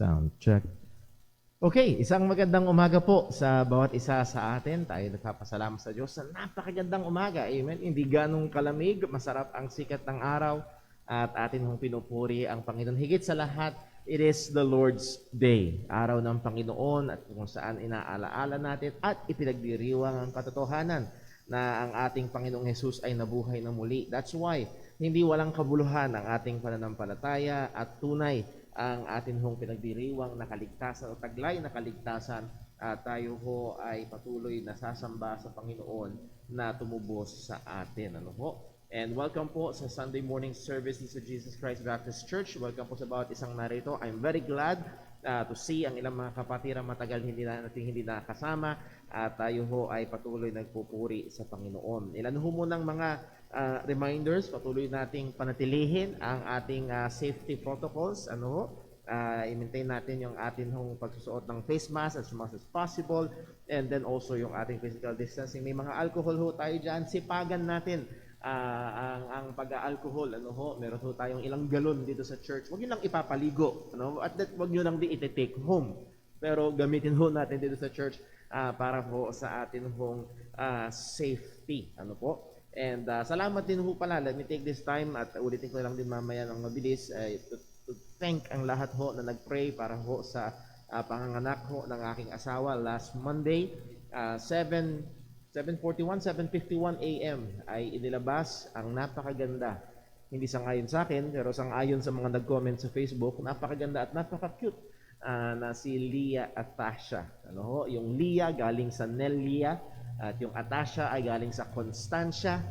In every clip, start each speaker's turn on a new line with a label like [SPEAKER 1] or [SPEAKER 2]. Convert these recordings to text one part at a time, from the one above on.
[SPEAKER 1] Sound check. Okay, isang magandang umaga po sa bawat isa sa atin. Tayo nagpapasalamat sa Diyos sa napakagandang umaga. Amen. Hindi ganong kalamig, masarap ang sikat ng araw at atin hong pinupuri ang Panginoon. Higit sa lahat, it is the Lord's Day, araw ng Panginoon at kung saan inaalaala natin at ipinagdiriwang ang katotohanan na ang ating Panginoong Jesus ay nabuhay na muli. That's why hindi walang kabuluhan ang ating pananampalataya at tunay ang atin hong pinagdiriwang na kaligtasan o taglay na kaligtasan at tayo ho ay patuloy na sasamba sa Panginoon na tumubos sa atin. Ano ho? And welcome po sa Sunday morning service sa Jesus Christ Baptist Church. Welcome po sa bawat isang narito. I'm very glad to see ang ilang mga kapatiran matagal hindi nakasama at tayo ho ay patuloy nagpupuri sa Panginoon. Ilan ho munang mga reminders, patuloy nating panatilihin ang ating safety protocols. I-maintain natin yung atin hong pagsusuot ng face mask as much as possible, and then also yung ating physical distancing. May mga alcohol ho tayo dyan, sipagan natin ang pag-alcohol. Meron ho tayong ilang galon dito sa church. Huwag nyo lang ipapaligo, at that, huwag nyo lang i-take home, pero gamitin ho natin dito sa church para ho sa atin hong safety. And salamat din ho pala. Let me take this time at ulitin ko lang din mamaya ng mabilis to thank ang lahat ho na nag-pray para ho sa panganganak ho ng aking asawa last Monday, 7:51 a.m. ay inilabas ang napakaganda. Hindi sangayon sa akin, pero sangayon sa mga nag-comment sa Facebook, napakaganda at napaka-cute na si Leah Atasha. Yung Leah galing sa Nelia at yung Atasha ay galing sa Constancia.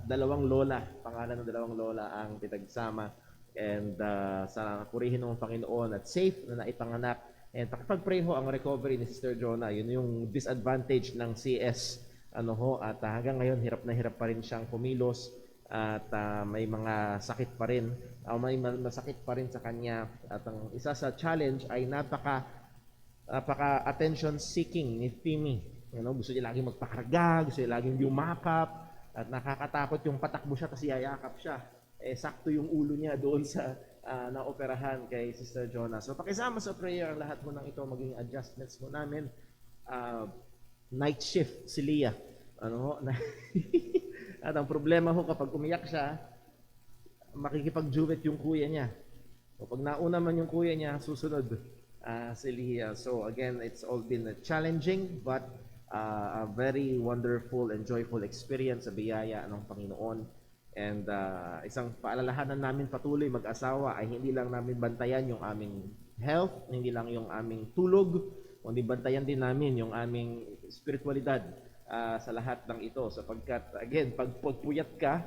[SPEAKER 1] Dalawang lola, pangalan ng dalawang lola ang pinagsama. And sa purihin ng Panginoon at safe na naipanganak. And pakipag-pray ho ang recovery ni Sister Jonah. Yun yung disadvantage ng CS. At hanggang ngayon hirap na hirap pa rin siyang kumilos at may mga sakit pa rin. May masakit pa rin sa kanya. At ang isa sa challenge ay napaka attention seeking ni Timmy. Gusto niya laging magpakarga, gusto niya laging yumakap, at nakakatakot yung patakbo siya kasi yayakap siya. Sakto yung ulo niya doon sa naoperahan kay Sister Jonah. So pakisama sa prayer ang lahat mo ng ito, maging adjustments mo namin. Night shift si Leah. At ang problema ho kapag umiyak siya, makikipag-juvet yung kuya niya. O pag nauna man yung kuya niya, susunod si Leah. So again, it's all been challenging but a very wonderful and joyful experience sa biyaya ng Panginoon. And isang paalalahanan namin patuloy mag-asawa ay hindi lang namin bantayan yung aming health, hindi lang yung aming tulog, kundi bantayan din namin yung aming spiritualidad sa lahat ng ito. Sapagkat, again, pag puyat ka,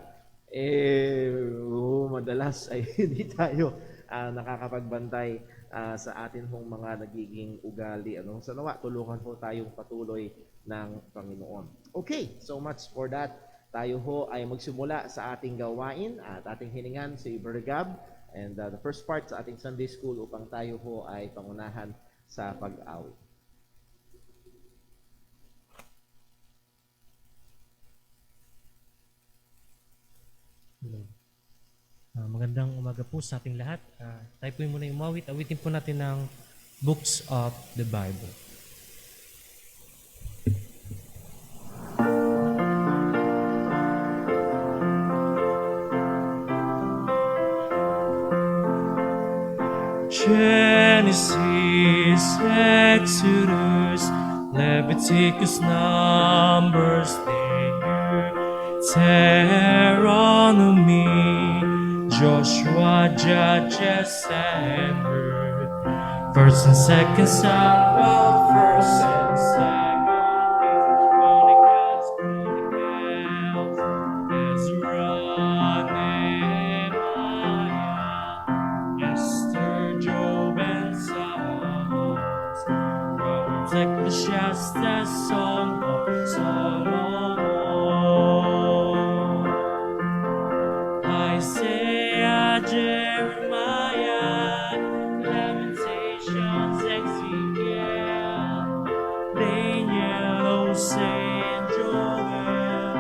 [SPEAKER 1] madalas ay hindi tayo nakakapagbantay sa atin hong mga nagiging ugali. Sa nawa, tulungan po tayong patuloy ng Panginoon. Okay, so much for that. Tayo ho ay magsimula sa ating gawain at ating hiningan si Brother Gab and the first part sa ating Sunday School upang tayo ho ay pangunahan sa pag-awit.
[SPEAKER 2] Magandang umaga po sa ating lahat. Tayo po muna yung umawit. Awitin po natin ng Books of the Bible. Genesis, Exodus, Leviticus, Numbers, Deuteronomy, Joshua, Judges, and Ruth. First and second Samuel, first and second Chronicles, Ezra, Nehemiah, Esther, Job, and Psalms, Proverbs, Ecclesiastes, Song of Solomon, Isaiah, Jeremiah, Lamentations, Ezekiel, Daniel, Hosea, and Joel,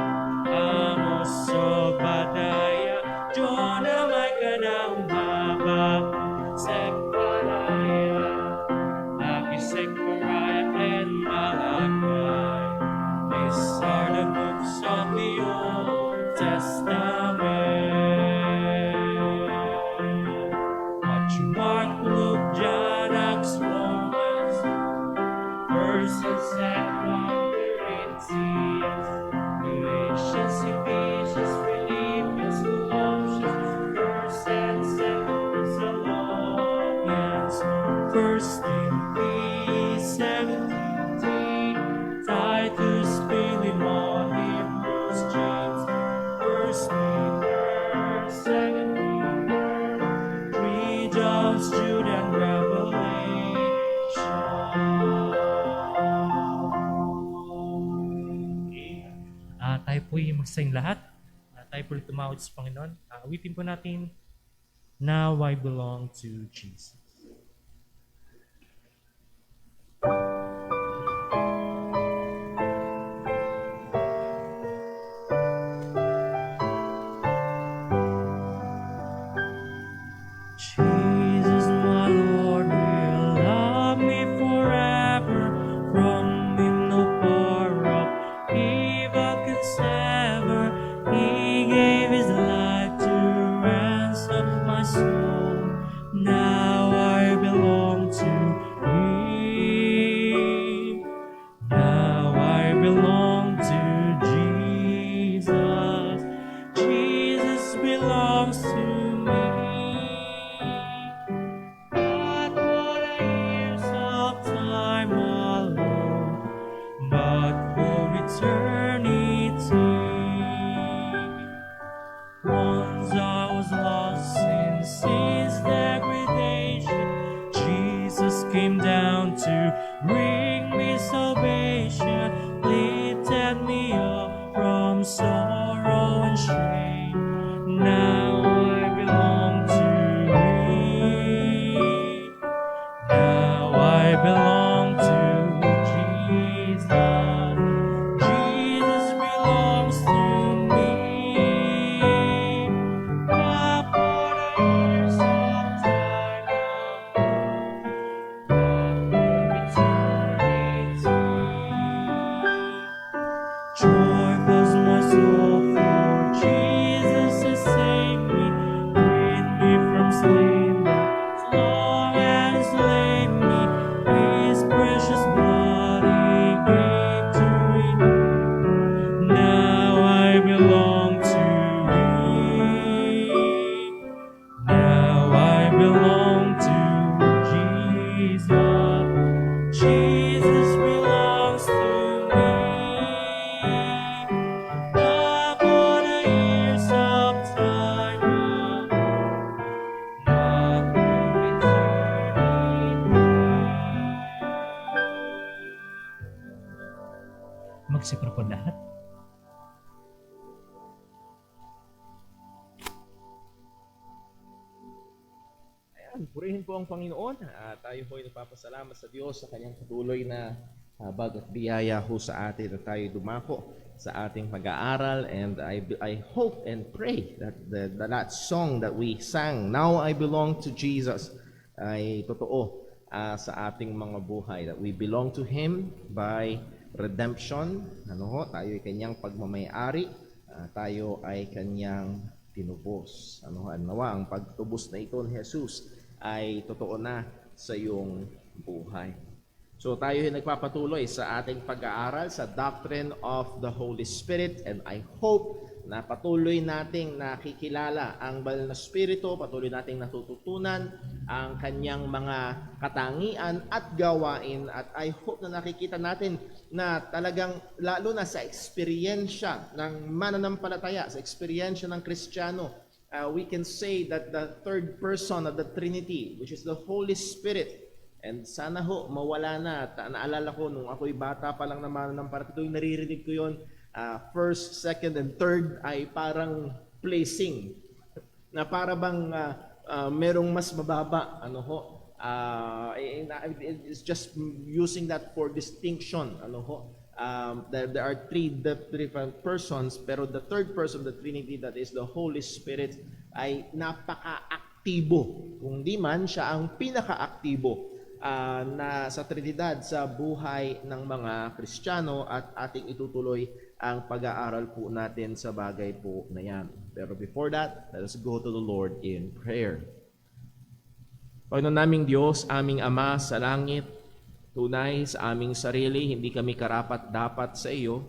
[SPEAKER 2] Amos, Obadiah, Jonah, Micah, Nahum, Habakkuk, Zechariah, Amen. Matthew, Mark, Luke, John, Acts, Romans, First and Second Corinthians, Galatians, Ephesians, Philippians, Colossians, First and Second Thessalonians, First Timothy, Second Timothy, Titus, Philemon, Hebrews, James, First Peter, Second Peter, 3 John, Jude, and Revelation. Tayo po'y magsayang lahat. Tayo po'y tumawad sa Panginoon. Awitin po natin, Now I Belong to Jesus. Jesus, my Lord, will love me forever. From him no power of evil can sever. He gave his life to ransom my soul. Now I belong to him. Now I belong to Jesus. Jesus belongs to me. Not for the years of time alone, but for eternity. Once I was lost in sin's degradation, Jesus came down to bring me salvation, lifted me up from sorrow and shame. Now I belong to him. Now I belong to Jesus. Jesus belongs to me. Not for the years of time alone, but for eternity. Joy fills my soul, for Jesus has saved me, freed me from sin that long has enslaved me. His precious blood He gave to redeem. Now I belong to Him. Now I belong to Jesus. Jesus belongs to me. Not for the years of time alone, not for eternity. Magsipro po lahat.
[SPEAKER 1] Ayan, purihin po ang Panginoon. Tayo po ay nagpapasalamat sa Diyos sa kanyang patuloy na habag at biyaya ho sa atin na tayo dumako sa ating pag-aaral. And I hope and pray that that song that we sang, Now I Belong to Jesus, ay totoo sa ating mga buhay. That we belong to Him by redemption. Tayo ay kanyang pagmamayari. Tayo ay kanyang tinubos. Nawa ang pagtubos na ito ni Jesus ay totoo na sa iyong buhay. So tayo ay nagpapatuloy sa ating pag-aaral sa Doctrine of the Holy Spirit, and I hope na patuloy nating nakikilala ang Banal na Espiritu, patuloy nating natututunan ang kanyang mga katangian at gawain, at I hope na nakikita natin na talagang lalo na sa eksperyensya ng mananampalataya, sa eksperyensya ng Kristiyano, we can say that the third person of the Trinity, which is the Holy Spirit, and sana ho mawala na. Naalala ko nung ako'y bata pa lang naman ng parang naririnig ko yun, first, second, and third ay parang placing. Na para bang merong mas mababa. It's just using that for distinction. There are three different persons, pero the third person of the Trinity, that is the Holy Spirit, ay napaka-aktibo. Kung di man, siya ang pinaka-aktibo na sa Trinidad sa buhay ng mga Kristiyano, at ating itutuloy ang pag-aaral po natin sa bagay po na yan. Pero before that, let us go to the Lord in prayer. Panginoon naming Diyos, aming Ama sa langit, tunay sa aming sarili, hindi kami karapat-dapat sa iyo.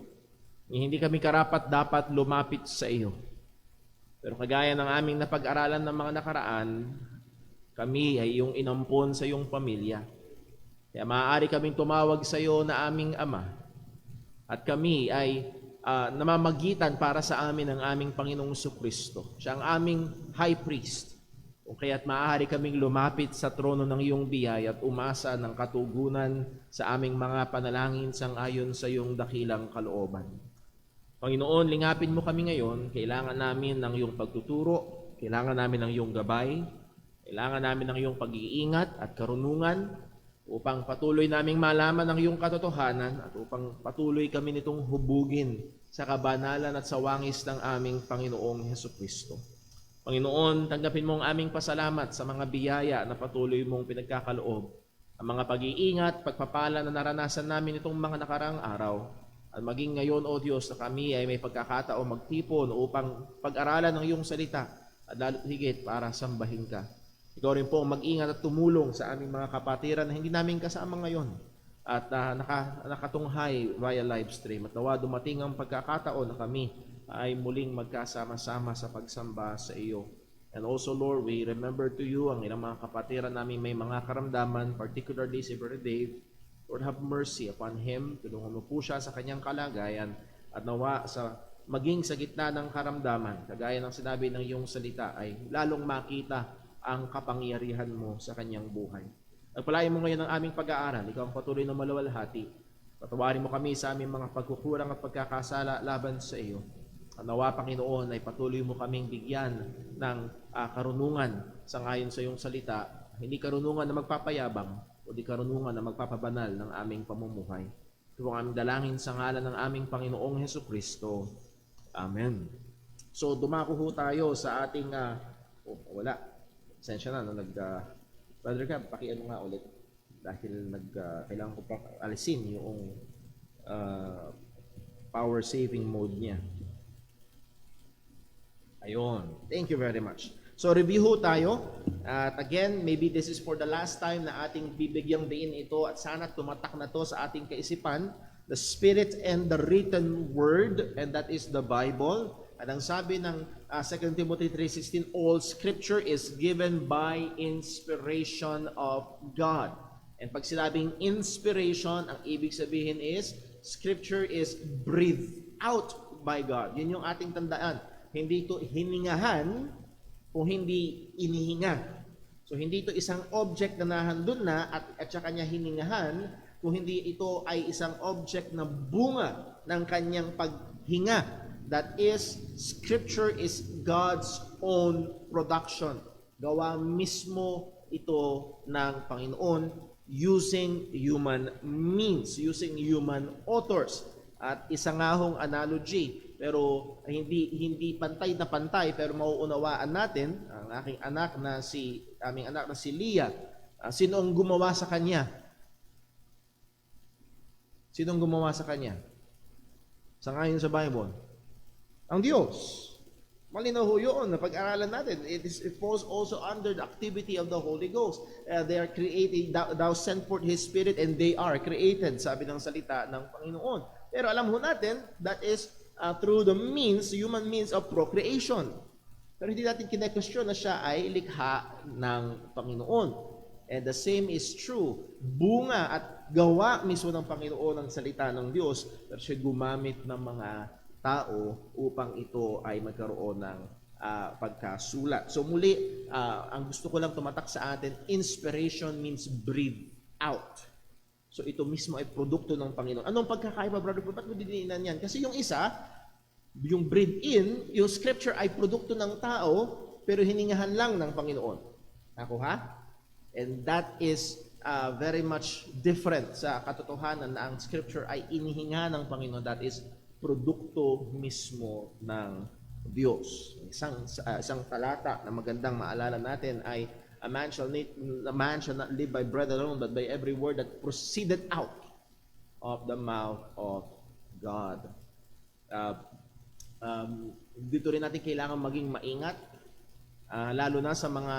[SPEAKER 1] Hindi kami karapat-dapat lumapit sa iyo. Pero kagaya ng aming napag-aralan ng mga nakaraan, kami ay iyong inampon sa iyong pamilya. Kaya maaari kaming tumawag sa iyo na aming Ama. At kami ay namamagitan para sa amin ng aming Panginoong Jesucristo. Siya ang aming High Priest. Kung kaya't maaari kaming lumapit sa trono ng iyong biyaya at umasa ng katugunan sa aming mga panalangin sang-ayon sa iyong dakilang kalooban. Panginoon, lingapin mo kami ngayon. Kailangan namin ng iyong pagtuturo, kailangan namin ng iyong gabay, kailangan namin ng iyong pag-iingat at karunungan upang patuloy naming malaman ang iyong katotohanan at upang patuloy kami nitong hubugin sa kabanalan at sa wangis ng aming Panginoong Hesukristo. Panginoon, tanggapin mo ang aming pasalamat sa mga biyaya na patuloy mong pinagkakaloob, ang mga pag-iingat, pagpapala na naranasan namin itong mga nakaraang araw, at maging ngayon, O Diyos, na kami ay may pagkakataon magtipon upang pag-aralan ng iyong salita at lalo't higit para sambahin ka. Ikaw rin po mag-ingat at tumulong sa aming mga kapatiran na hindi namin kasama ngayon at nakatunghay via live stream. At nawa dumating ang pagkakataon na kami ay muling magkasama-sama sa pagsamba sa iyo. And also, Lord, we remember to you ang ilang mga kapatiran namin may mga karamdaman, particularly si Brother Dave. Lord, have mercy upon him. Tulungan mo po siya sa kanyang kalagayan at nawa maging sa gitna ng karamdaman, kagaya ng sinabi ng iyong salita, ay lalong makita ang kapangyarihan mo sa kanyang buhay. Pagpalain mo ngayon ang aming pag-aaral. Ikaw ang patuloy na maluwalhati. Patawarin mo kami sa aming mga pagkukurang at pagkakasala laban sa iyo. At nawa, Panginoon, ay patuloy mo kaming bigyan ng karunungan sa ngayon sa iyong salita. Hindi karunungan na magpapayabang, o di karunungan na magpapabanal ng aming pamumuhay. Ito ang aming dalangin sa ngalan ng aming Panginoong Hesukristo. Amen. So, dumako ho tayo sa ating, wala. Sensya na, Brother Cab, pakiano nga ulit. Dahil kailangan ko pa alisin yung power saving mode niya. Ayun. Thank you very much. So, review ho tayo. At again, maybe this is for the last time na ating bibigyang diin ito at sana tumatak na to sa ating kaisipan, the Spirit and the written word, and that is the Bible. At ang sabi ng 2 Timothy 3:16, all Scripture is given by inspiration of God. And pag sinabing inspiration, ang ibig sabihin is, Scripture is breathed out by God. Yun yung ating tandaan. Hindi ito hiningahan, kung hindi inihinga. So hindi ito isang object na nahandun na at saka niya hiningahan, kung hindi ito ay isang object na bunga ng kanyang paghinga. That is, Scripture is God's own production. Gawa mismo ito ng Panginoon using human means, using human authors. At isa nga hong analogy, pero hindi pantay na pantay, pero mauunawaan natin ang aming anak na si Leah. Sino ang gumawa sa kanya? Sino ang gumawa sa kanya? Sangayon sa Bible, ang Diyos. Malinaw ho yun na pag-aralan natin. It falls also under the activity of the Holy Ghost. They are created, thou sent forth His Spirit, and they are created, sabi ng salita ng Panginoon. Pero alam ho natin, that is through the human means of procreation. Pero hindi natin kine-question na siya ay likha ng Panginoon. And the same is true. Bunga at gawa mismo ng Panginoon ang salita ng Diyos, pero siya gumamit ng mga tao upang ito ay magkaroon ng pagkasulat. So muli, ang gusto ko lang tumatak sa atin, inspiration means breathe out. So ito mismo ay produkto ng Panginoon. Anong pagkakaiba, brother? Ba't mo diniinan yan? Kasi yung isa, yung breathe in, yung Scripture ay produkto ng tao, pero hiningahan lang ng Panginoon. Nakuha? And that is very much different sa katotohanan na ang Scripture ay inihinga ng Panginoon. That is produkto mismo ng Diyos. Isang talata na magandang maalala natin ay, a man shall not live by bread alone, but by every word that proceeded out of the mouth of God. Dito rin natin kailangan maging maingat, lalo na sa mga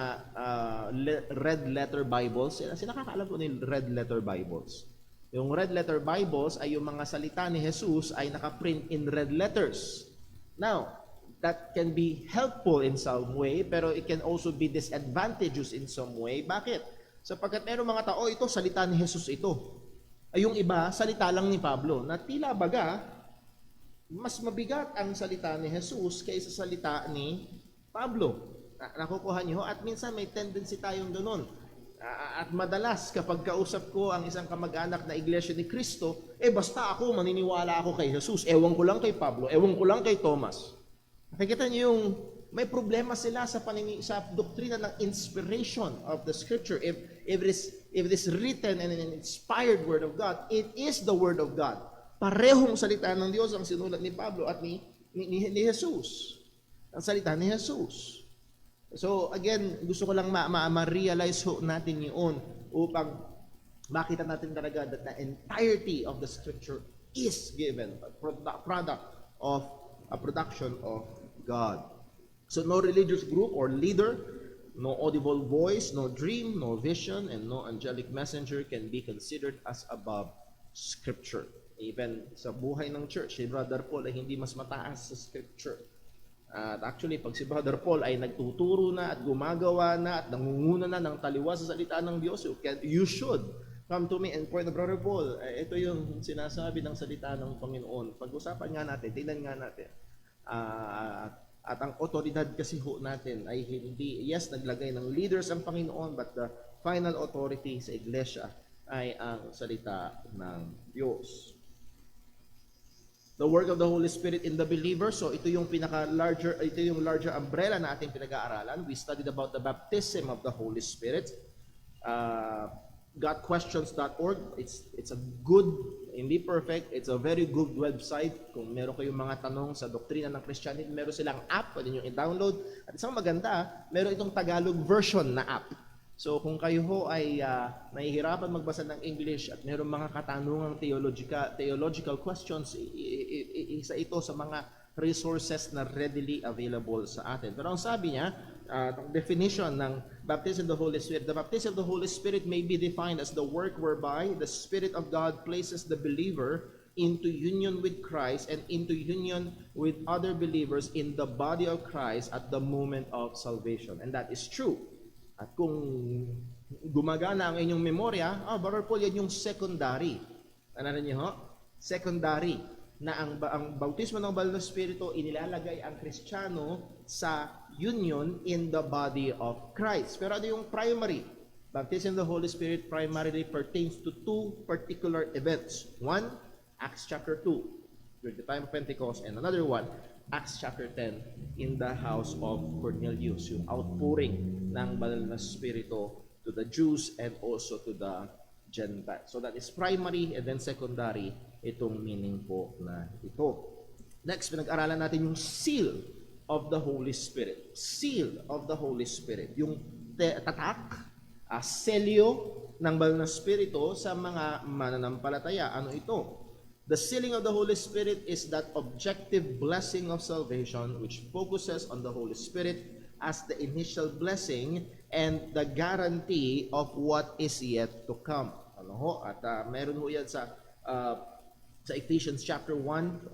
[SPEAKER 1] red letter Bibles. Sino nakakaalam po ng red letter Bibles? Yung red letter Bibles ay yung mga salita ni Jesus ay nakaprint in red letters. Now, that can be helpful in some way, pero it can also be disadvantageous in some way. Bakit? Sapagkat meron mga tao, ito, salita ni Jesus ito. Ay yung iba, salita lang ni Pablo, na tila baga, mas mabigat ang salita ni Jesus kaysa salita ni Pablo. Nakukuha niyo? At minsan may tendency tayong ganun. At madalas, kapag kausap ko ang isang kamag-anak na Iglesia ni Cristo, basta ako, maniniwala ako kay Jesus. Ewan ko lang kay Pablo, ewan ko lang kay Thomas. Nakikita niyo yung may problema sila sa doktrina ng inspiration of the Scripture. If it is written and an inspired Word of God, it is the Word of God. Parehong salita ng Diyos ang sinulat ni Pablo at ni Jesus. Ang salita ni Jesus. So again, gusto ko lang ma-realize natin yun upang makita natin talaga that the entirety of the Scripture is given a production of God. So no religious group or leader, no audible voice, no dream, no vision, and no angelic messenger can be considered as above Scripture. Even sa buhay ng church, si Brother Paul ay hindi mas mataas sa Scripture. At actually, pag si Brother Paul ay nagtuturo na at gumagawa na at nangunguna na ng taliwas sa salita ng Diyos, you should come to me and point, Brother Paul, ito yung sinasabi ng salita ng Panginoon. Pag-usapan nga natin, tingnan nga natin. At ang otoridad kasi natin ay hindi, yes, naglagay ng leaders ang Panginoon, but the final authority sa iglesia ay ang salita ng Diyos. The work of the Holy Spirit in the believer. So ito yung larger umbrella na ating pinag-aaralan. We studied about the baptism of the Holy Spirit. Gotquestions.org. It's a good, hindi perfect, it's a very good website. Kung meron kayong mga tanong sa doktrina ng Christianity, meron silang app, pwede nyo i-download. At isang maganda, meron itong Tagalog version na app. So kung kayo ho ay nahihirapan magbasa ng English at mayroong mga katanungang theological questions, isa ito sa mga resources na readily available sa atin. Pero ang sabi niya, ang definition ng baptism of the Holy Spirit, the baptism of the Holy Spirit may be defined as the work whereby the Spirit of God places the believer into union with Christ and into union with other believers in the body of Christ at the moment of salvation. And that is true. At kung gumagana ang inyong memorya, Brother Paul, yan yung secondary. Ano niyo ho? Secondary. Na ang bautismo ng Banal na Espiritu, inilalagay ang Kristiyano sa union in the body of Christ. Pero ano yung primary? Baptism of the Holy Spirit primarily pertains to two particular events. One, Acts chapter 2, during the time of Pentecost, and another one, Acts chapter 10, in the house of Cornelius, yung outpouring ng Banal na Espiritu to the Jews and also to the Gentiles. So that is primary, and then secondary, itong meaning po na ito. Next, pinag-aralan natin yung seal of the Holy Spirit. Seal of the Holy Spirit. Yung tatak, selyo ng Banal na Espiritu sa mga mananampalataya. Ano ito? The sealing of the Holy Spirit is that objective blessing of salvation which focuses on the Holy Spirit as the initial blessing and the guarantee of what is yet to come. Ano ho? At meron ho yan sa Ephesians chapter 1,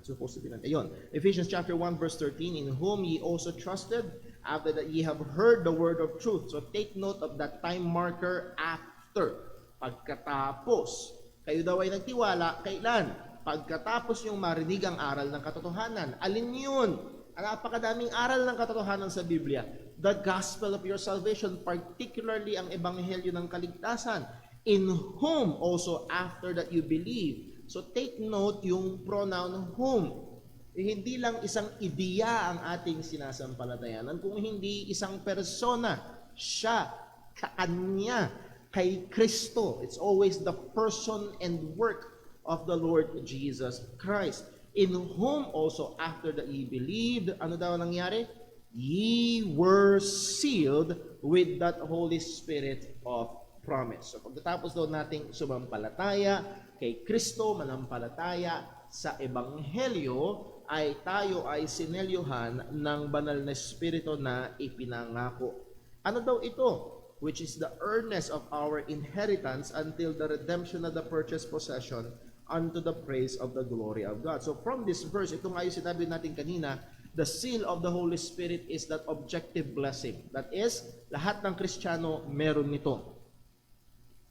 [SPEAKER 1] supposed to be ayun. Ephesians chapter 1 verse 13, in whom ye also trusted after that ye have heard the word of truth. So take note of that time marker after. Pagkatapos. Kayo daw ay nagtiwala, kailan? Pagkatapos yung marinig ang aral ng katotohanan. Alin yun? Ang napakadaming aral ng katotohanan sa Biblia. The gospel of your salvation, particularly ang ebanghelyo ng kaligtasan, in whom also after that you believe. So take note yung pronoun whom. Hindi lang isang ideya ang ating sinasampalatayanan, kung hindi isang persona, siya, kanya, kay Kristo. It's always the person and work of the Lord Jesus Christ, in whom also after that ye believed, ano daw nangyari? Ye were sealed with that Holy Spirit of promise. So pagkatapos daw nating sumampalataya kay Kristo, manampalataya sa Ebanghelyo, ay tayo ay sinelyuhan ng banal na Espiritu na ipinangako. Ano daw ito? Which is the earnest of our inheritance until the redemption of the purchased possession unto the praise of the glory of God. So from this verse, ito nga yung sinabi natin kanina, the seal of the Holy Spirit is that objective blessing. That is, lahat ng Kristiyano meron nito.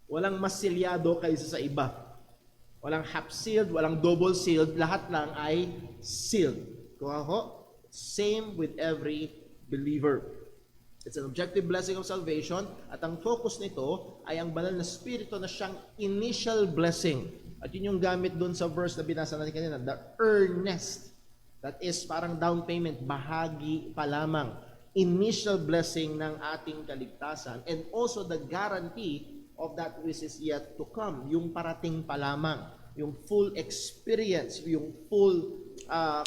[SPEAKER 1] Walang mas silyado kaysa sa iba. Walang half-sealed, walang double-sealed, lahat lang ay sealed. Kung ako, same with every believer. It's an objective blessing of salvation at ang focus nito ay ang banal na Espiritu na siyang initial blessing. At yun yung gamit doon sa verse na binasa natin kanina, the earnest. That is parang down payment, bahagi pa lamang. Initial blessing ng ating kaligtasan and also the guarantee of that which is yet to come. Yung parating pa lamang. Yung full experience, yung full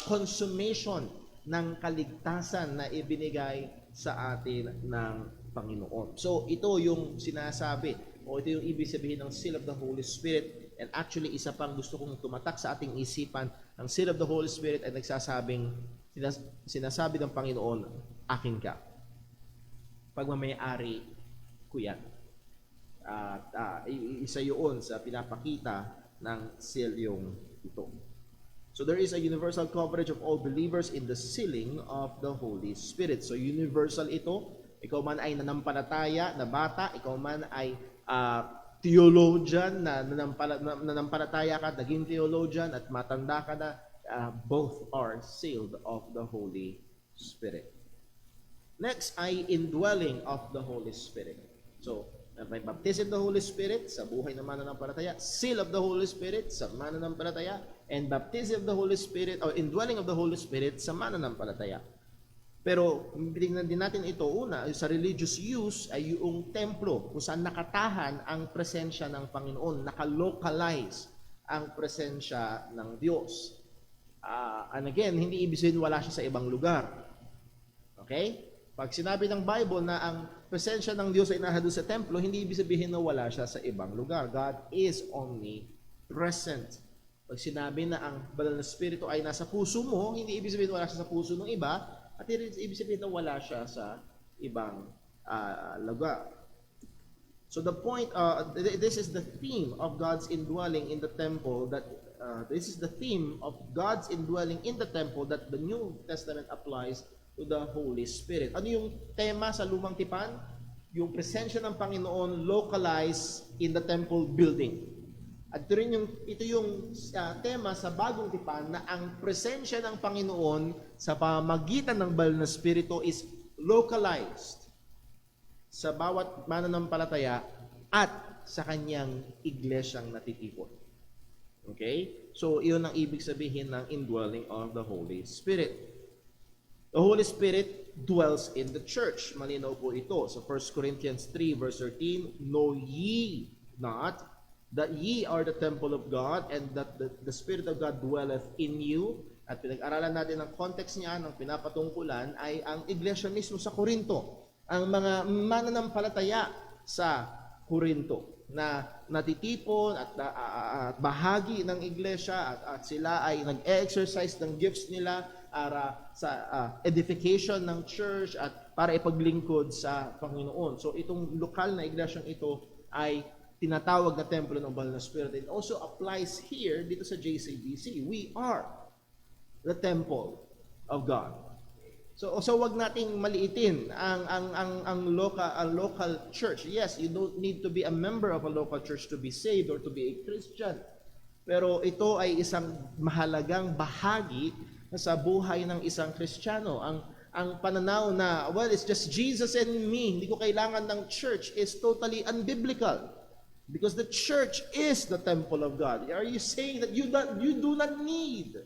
[SPEAKER 1] consummation ng kaligtasan na ibinigay sa atin ng Panginoon. So, ito yung sinasabi o ito yung ibig sabihin ng seal of the Holy Spirit. And actually, isa pang gusto kong tumatak sa ating isipan, ang seal of the Holy Spirit ay sinasabi ng Panginoon, akin ka. Pagmamayari ko yan. Isa yun sa pinapakita ng seal yung ito. So there is a universal coverage of all believers in the sealing of the Holy Spirit. So universal ito. Ikaw man ay nanampalataya na bata, ikaw man ay theologian na nanampalataya ka, naging theologian at matanda ka na, both are sealed of the Holy Spirit. Next ay indwelling of the Holy Spirit. So, may baptism of the Holy Spirit sa buhay ng mananampalataya, seal of the Holy Spirit sa mananampalataya, and baptism of the Holy Spirit or indwelling of the Holy Spirit sa mananampalataya. Pero tingnan din natin ito una, sa religious use ay yung templo kung saan nakatahan ang presensya ng Panginoon, nakalocalize ang presensya ng Diyos. And again, hindi ibig sabihin wala siya sa ibang lugar. Okay? Pag sinabi ng Bible na ang presensya ng Diyos ay nasa sa templo, hindi ibig sabihin na wala siya sa ibang lugar. God is omnipresent. Pag sinabi na ang banal na Espiritu ay nasa puso mo, hindi ibig sabihin wala siya sa puso ng iba, at ibig sabihin na wala siya sa ibang lugar. So the point, this is the theme of God's indwelling in the temple, that this is the theme of God's indwelling in the temple that the New Testament applies to the Holy Spirit. Ano yung tema sa Lumang Tipan? Yung presensya ng Panginoon localized in the temple building. At ito yung tema sa Bagong Tipan na ang presensya ng Panginoon sa pamamagitan ng banal na Espiritu is localized sa bawat mananampalataya at sa kanyang iglesyang natitipon. Okay? So, iyon ang ibig sabihin ng indwelling of the Holy Spirit. The Holy Spirit dwells in the church. Malinaw po ito. So 1 Corinthians 3 verse 13, know ye not that ye are the temple of God and that the Spirit of God dwelleth in you. At pinag-aralan natin ang context niya, ng pinapatungkulan, ay ang iglesia mismo sa Korinto. Ang mga mananampalataya sa Korinto na natitipon at bahagi ng iglesia at sila ay nag-exercise ng gifts nila para sa edification ng church at para ipaglingkod sa Panginoon. So itong lokal na iglesyang ito ay tinatawag na templo ng banal na Espiritu. It also applies here dito sa JCBC. We are the temple of God. So wag nating maliitin ang local church. Yes, you don't need to be a member of a local church to be saved or to be a Christian. Pero ito ay isang mahalagang bahagi sa buhay ng isang Kristiyano. Ang pananaw na, well, it's just Jesus and me, hindi ko kailangan ng church, is totally unbiblical. Because the church is the temple of God. Are you saying that you do not need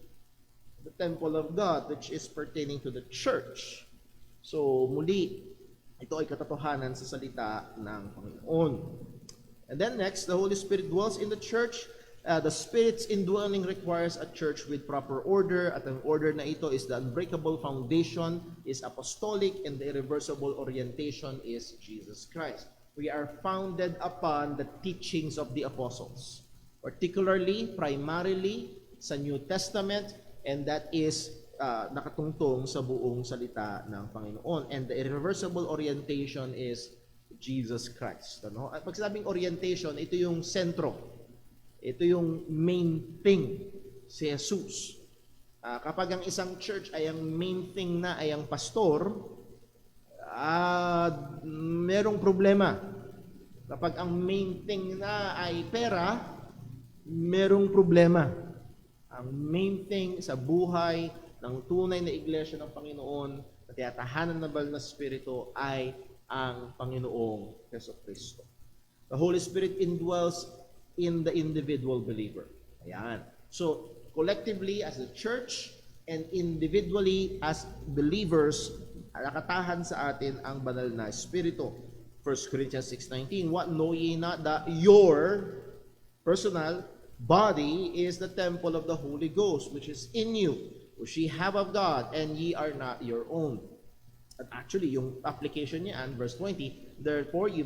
[SPEAKER 1] the temple of God, which is pertaining to the church? So, muli, ito ay katotohanan sa salita ng Panginoon. And then next, the Holy Spirit dwells in the church. The Spirit's indwelling requires a church with proper order, at ang order na ito is the unbreakable foundation, is apostolic, and the irreversible orientation is Jesus Christ. We are founded upon the teachings of the apostles, particularly, primarily, sa New Testament, and that is nakatungtong sa buong salita ng Panginoon. And the irreversible orientation is Jesus Christ. Ano? At pag sabing orientation, ito yung sentro. Ito yung main thing, si Jesus. Kapag ang isang church ay ang main thing na ay ang pastor, merong problema. Kapag ang main thing na ay pera, merong problema. Ang main thing sa buhay ng tunay na iglesia ng Panginoon na tiyatahanan ng banal na Espiritu ay ang Panginoong Jesucristo. The Holy Spirit indwells in the individual believer. Ayan. So, collectively as a church and individually as believers, nakatahan sa atin ang banal na Espiritu. 1 Corinthians 6:19, what know ye not that your personal body is the temple of the Holy Ghost, which is in you, which ye have of God, and ye are not your own. At actually, yung application niyan, verse 20, therefore we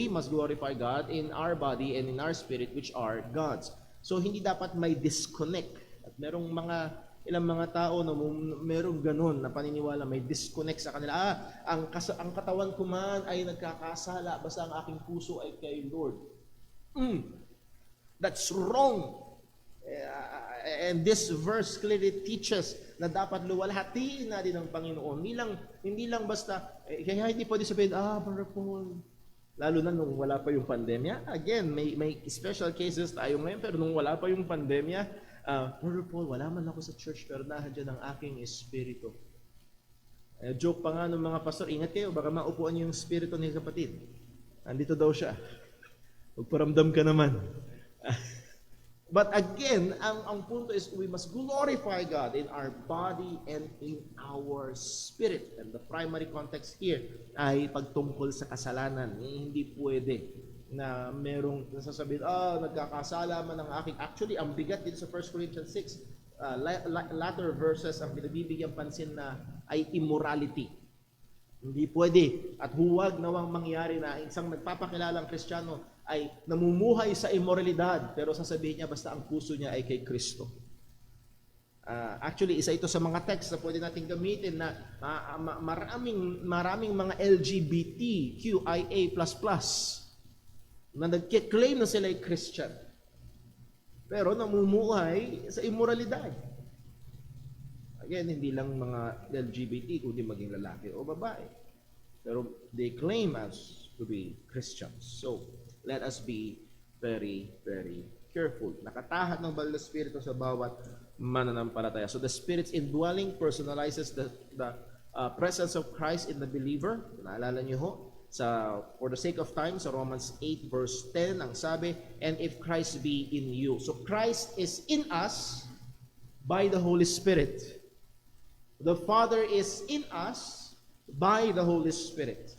[SPEAKER 1] must glorify God in our body and in our spirit, which are God's. So, hindi dapat may disconnect. At merong ilang mga tao na merong ganun na paniniwala, may disconnect sa kanila. Ang katawan ko man ay nagkakasala, basta ang aking puso ay kay Lord. That's wrong. And this verse clearly teaches na dapat luwalhatiin natin ng Panginoon. Hindi lang basta, kaya hindi pwede sabihin, Brother Paul, lalo na nung wala pa yung pandemya. Again, may special cases tayo ngayon, pero nung wala pa yung pandemya, Brother Paul, wala man ako sa church, pero nandiyan ang aking espiritu. Joke pa nga ng mga pastor, ingat kayo, baka maupuan yung espiritu ni kapatid. Andito daw siya. Magparamdam ka naman. But again, ang punto is we must glorify God in our body and in our spirit. And the primary context here ay pagtungkol sa kasalanan. Hindi pwede na merong nasasabihin, nagkakasala man ang aking. Actually, ang bigat din sa 1 Corinthians 6, latter verses ang pinabibigyan pansin na ay immorality. Hindi pwede at huwag nawang mangyari na isang nagpapakilalang Kristiyano ay namumuhay sa immoralidad, pero sasabihin niya basta ang puso niya ay kay Kristo. Actually, isa ito sa mga text na pwede natin gamitin na maraming mga LGBTQIA++ na nag-claim na sila ay Christian, pero namumuhay sa immoralidad. Again, hindi lang mga LGBT, kundi maging lalaki o babae. Pero they claim as to be Christians. So, let us be very, very careful. Nakatahat ng banal na Espiritu sa bawat mananampalataya. So the Spirit's indwelling personalizes the presence of Christ in the believer. Naalala niyo ho, for the sake of time, sa Romans 8 verse 10, ang sabi, and if Christ be in you. So Christ is in us by the Holy Spirit. The Father is in us by the Holy Spirit.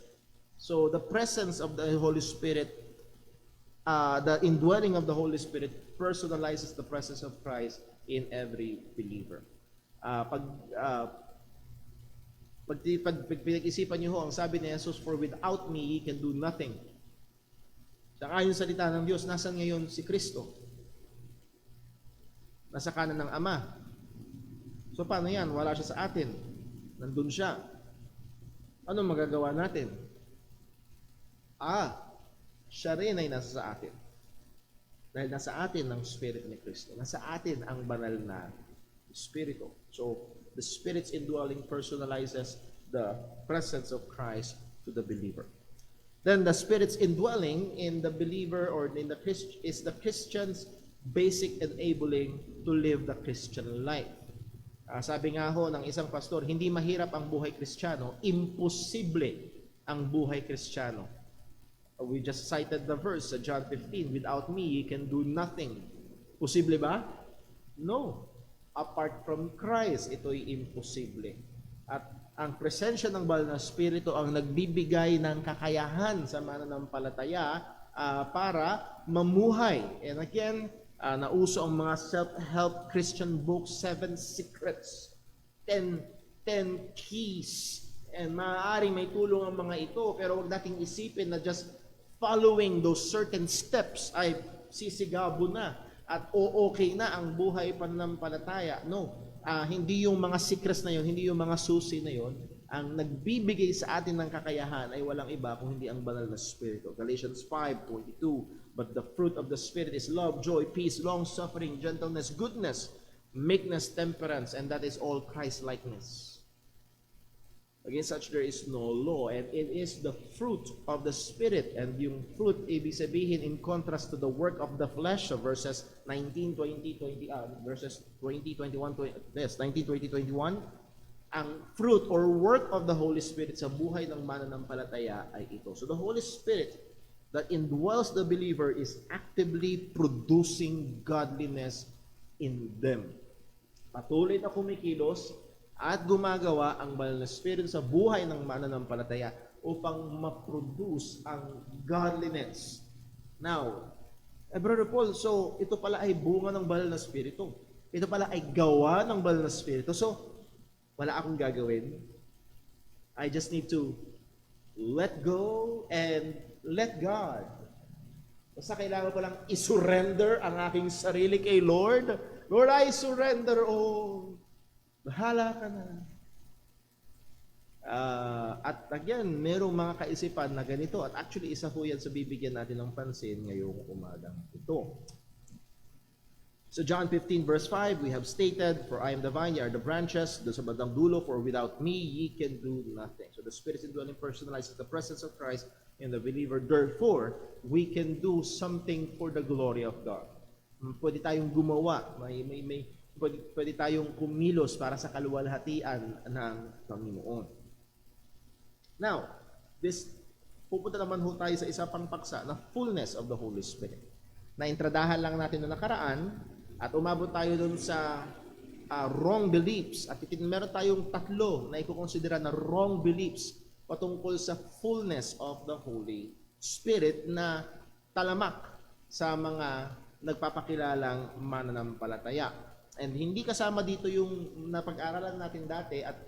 [SPEAKER 1] So the presence of the Holy Spirit, the indwelling of the Holy Spirit personalizes the presence of Christ in every believer. Pag pinag-isipan niyo ho, ang sabi ni Jesus, for without me, ye can do nothing. Sa ayon sa salita ng Diyos, nasan ngayon si Kristo? Nasa kanan ng Ama. So paano yan? Wala siya sa atin. Nandun siya. Ano magagawa natin? Siya rin ay nasa sa atin. Dahil nasa atin ang Spirit ni Kristo. Nasa atin ang banal na Espiritu. So, the Spirit's indwelling personalizes the presence of Christ to the believer. Then, the Spirit's indwelling in the believer or in the Christian is the Christian's basic enabling to live the Christian life. Sabi nga ho ng isang pastor, hindi mahirap ang buhay Kristiyano, imposible ang buhay Kristiyano. We just cited the verse sa John 15, without me, you can do nothing. Posible ba? No. Apart from Christ, ito'y imposible. At ang presensya ng banal na Espiritu ang nagbibigay ng kakayahan sa mananampalataya para mamuhay. And again, nauso ang mga self-help Christian books, 7 secrets, 10 keys. And maaari may tulong ang mga ito, pero huwag nating isipin na just following those certain steps ay sisigabo na at okay na ang buhay pananampalataya. No. hindi yung mga secrets na yon, hindi yung mga susi na yon, ang nagbibigay sa atin ng kakayahan ay walang iba kung hindi ang banal na Espiritu. Galatians 5:22, but the fruit of the Spirit is love, joy, peace, long-suffering, gentleness, goodness, meekness, temperance, and that is all Christ-likeness. Against such there is no law, and it is the fruit of the Spirit. And yung fruit, ibig sabihin, in contrast to the work of the flesh, so verses 19, 20, verses 20, 21, 19, 20, 21, ang fruit or work of the Holy Spirit sa buhay ng mananampalataya ay ito. So the Holy Spirit that indwells the believer is actively producing godliness in them. Patuloy na kumikilos at gumagawa ang banal na Espiritu sa buhay ng mananampalataya upang ma-produce ang godliness. Now, Brother Paul, so ito pala ay bunga ng banal na Espiritu. Ito pala ay gawa ng banal na Espiritu. So, wala akong gagawin. I just need to let go and let God. Basta kailangan ko lang isurrender ang aking sarili kay Lord. Lord, I surrender all. Bahala ka na. At again, merong mga kaisipan na ganito. At actually, isa po yan sa bibigyan natin ng pansin ngayong umagang ito. So John 15 verse 5, we have stated, for I am the vine, ye are the branches, doon sa bandang dulo, for without me, ye can do nothing. So the Spirit indwelling personalizes the presence of Christ in the believer. Therefore, we can do something for the glory of God. Pwede tayong gumawa, pwede tayong kumilos para sa kaluwalhatian ng Panginoon. Now, pupunta naman ho tayo sa isa pang paksa na fullness of the Holy Spirit. Na-intradahan lang natin noong nakaraan at umabot tayo dun sa wrong beliefs. At meron tayong tatlo na ikukonsidera na wrong beliefs patungkol sa fullness of the Holy Spirit na talamak sa mga nagpapakilalang mananampalataya. And hindi kasama dito yung napag-aralan natin dati at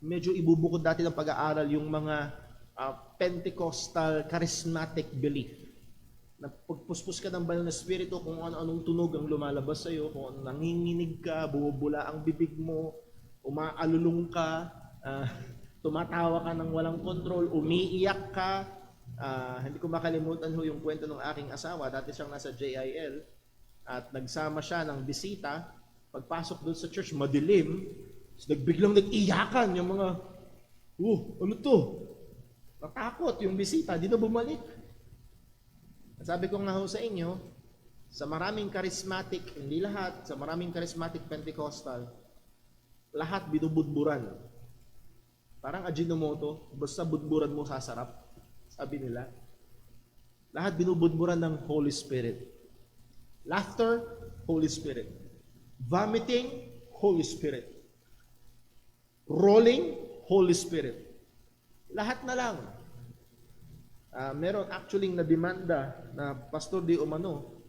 [SPEAKER 1] medyo ibubukod natin ng pag-aaral yung mga Pentecostal charismatic belief. Na pagpuspos ka ng banal na Espiritu, kung ano-anong tunog ang lumalabas sa'yo, kung ano nanginginig ka, bumubula ang bibig mo, umaalulong ka, tumatawa ka ng walang kontrol, umiiyak ka. Hindi ko makalimutan ho yung kwento ng aking asawa. Dati siyang nasa JIL at nagsama siya ng bisita. Pagpasok doon sa church, madilim. Biglang nag-iyakan yung mga, ano to? Natakot yung bisita, di na bumalik. At sabi ko nga ho sa inyo, sa maraming charismatic, hindi lahat, sa maraming charismatic Pentecostal, lahat binubudburan. Parang Ajinomoto, basta budburan mo sasarap, sabi nila. Lahat binubudburan ng Holy Spirit. Laughter, Holy Spirit. Vomiting, Holy Spirit. Rolling, Holy Spirit. Lahat na lang. Meron actually na demanda na Pastor Di Umano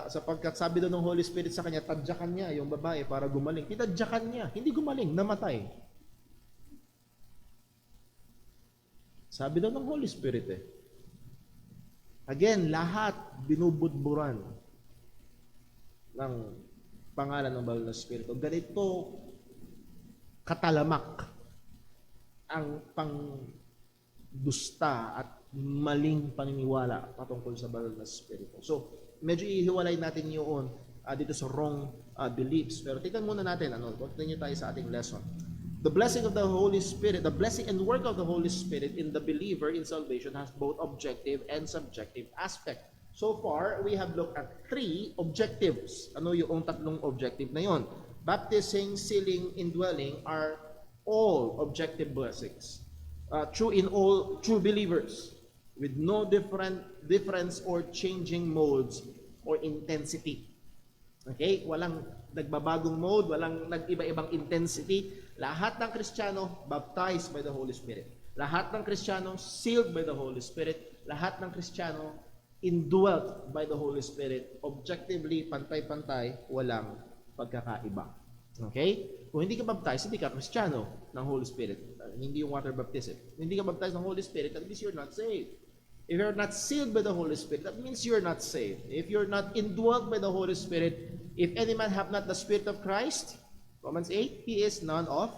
[SPEAKER 1] sapagkat sabi doon ng Holy Spirit sa kanya, tadyakan niya yung babae para gumaling. Tinadyakan niya, hindi gumaling, namatay. Sabi doon ng Holy Spirit Again, lahat binubudburan ng pangalan ng Banal na Espiritu. Ganito katalamak ang pangdusta at maling paniniwala patungkol sa Banal na Espiritu. So, medyo ihiwalay natin yun dito sa wrong beliefs. Pero tingnan muna natin, continue tayo sa ating lesson. The blessing of the Holy Spirit, the blessing and work of the Holy Spirit in the believer in salvation has both objective and subjective aspect. So far, we have looked at 3 objectives. Ano yung tatlong objective na yon? Baptizing, sealing, indwelling are all objective blessings. True in all true believers, with no difference or changing modes or intensity. Okay? Walang nagbabagong mode, walang nag-iba-ibang intensity. Lahat ng Kristiyano baptized by the Holy Spirit. Lahat ng Kristiyano sealed by the Holy Spirit. Lahat ng Kristiyano indwelt by the Holy Spirit. Objectively, pantay-pantay, walang pagkakaiba. Okay? Kung hindi ka baptized, hindi ka Kristiyano ng Holy Spirit. Hindi yung water baptism. Kung hindi ka baptized ng Holy Spirit, that means you're not saved. If you're not sealed by the Holy Spirit, that means you're not saved. If you're not indwelt by the Holy Spirit, if any man have not the Spirit of Christ, Romans 8, he is none of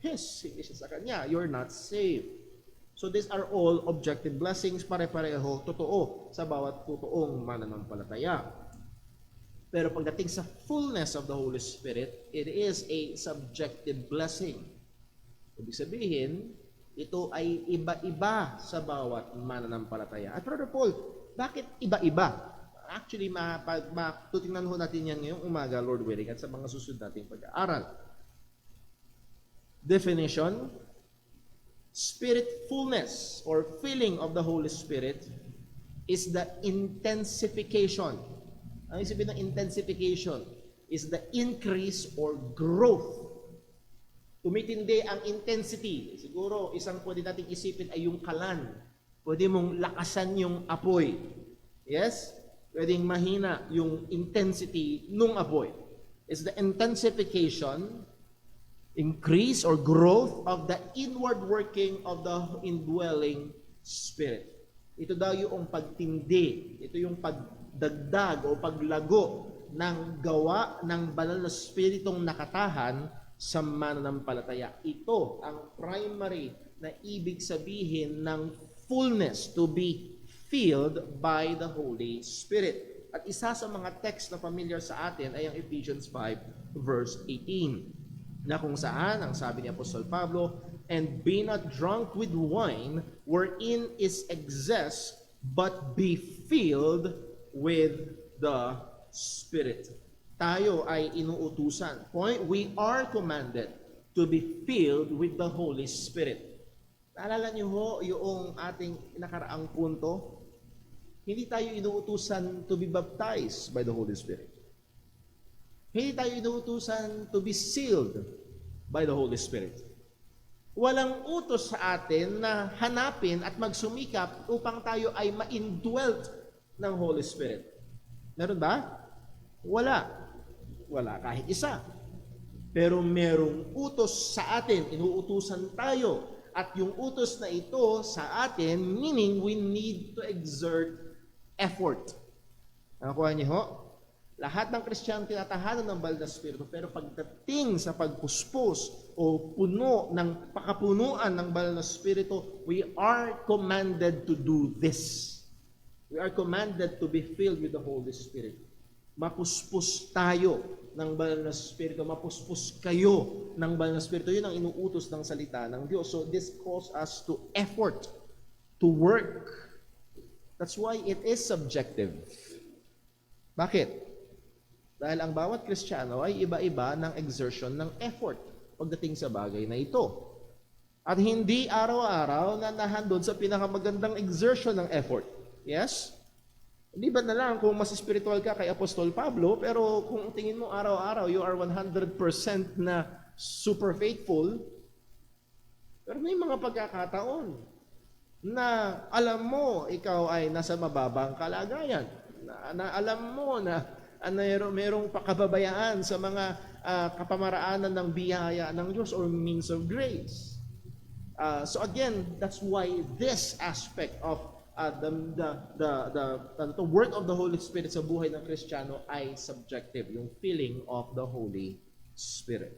[SPEAKER 1] his. Hindi siya sa kanya. You're not saved. So these are all objective blessings, pare-pareho, totoo sa bawat totoong mananampalataya. Pero pagdating sa fullness of the Holy Spirit, it is a subjective blessing. Ibig sabihin, ito ay iba-iba sa bawat mananampalataya. At Brother Paul, bakit iba-iba? Actually, tutingnan ho natin yan ngayong umaga, Lord willing, at sa mga susunod nating pag-aaral. Definition, Spirit fullness or filling of the Holy Spirit is the intensification. Ang isipin ng intensification is the increase or growth. Tumitindi ang intensity. Siguro, isang pwede nating isipin ay yung kalan. Pwede mong lakasan yung apoy. Yes? Pwedeng mahina yung intensity nung apoy. It's the intensification, increase or growth of the inward working of the indwelling Spirit. Ito daw yung pagtindi. Ito yung pagdagdag o paglago ng gawa ng banal na Spiritong nakatahan sa mananampalataya. Ito ang primary na ibig sabihin ng fullness, to be filled by the Holy Spirit. At isa sa mga text na familiar sa atin ay ang Ephesians 5 verse 18, na kung saan ang sabi ni Apostol Pablo, "And be not drunk with wine, wherein is excess, but be filled with the Spirit." Tayo ay inuutusan. Point, we are commanded to be filled with the Holy Spirit. Naalala niyo ho yung ating nakaraang punto? Hindi tayo inuutusan to be baptized by the Holy Spirit. Hindi tayo inuutusan to be sealed by the Holy Spirit. Walang utos sa atin na hanapin at magsumikap upang tayo ay ma-indwelt ng Holy Spirit. Meron ba? Wala. Wala kahit isa. Pero merong utos sa atin, inuutusan tayo. At yung utos na ito sa atin, meaning we need to exert effort. Nakuha niyo ho? Lahat ng Kristiyano tinatahanan ng banal na Espiritu, pero pagdating sa pagpuspos o puno ng pakapunuan ng banal na Espiritu, we are commanded to do this. We are commanded to be filled with the Holy Spirit. Mapuspos tayo ng banal na Espiritu, mapuspos kayo ng banal na Espiritu. Yun ang inuutos ng salita ng Diyos. So this calls us to effort, to work. That's why it is subjective. Bakit? Dahil ang bawat Kristiyano ay iba-iba ng exertion ng effort pagdating sa bagay na ito. At hindi araw-araw na nahandod sa pinakamagandang exertion ng effort. Yes? Hindi ba na lang kung mas spiritual ka kay Apostol Pablo, pero kung tingin mo araw-araw, you are 100% na super faithful, pero may mga pagkakataon na alam mo ikaw ay nasa mababang kalagayan, na alam mo na merong pakababayaan sa mga kapamaraanan ng biyaya ng Diyos or means of grace. So again, that's why this aspect of the work of the Holy Spirit sa buhay ng Kristiyano ay subjective, yung feeling of the Holy Spirit.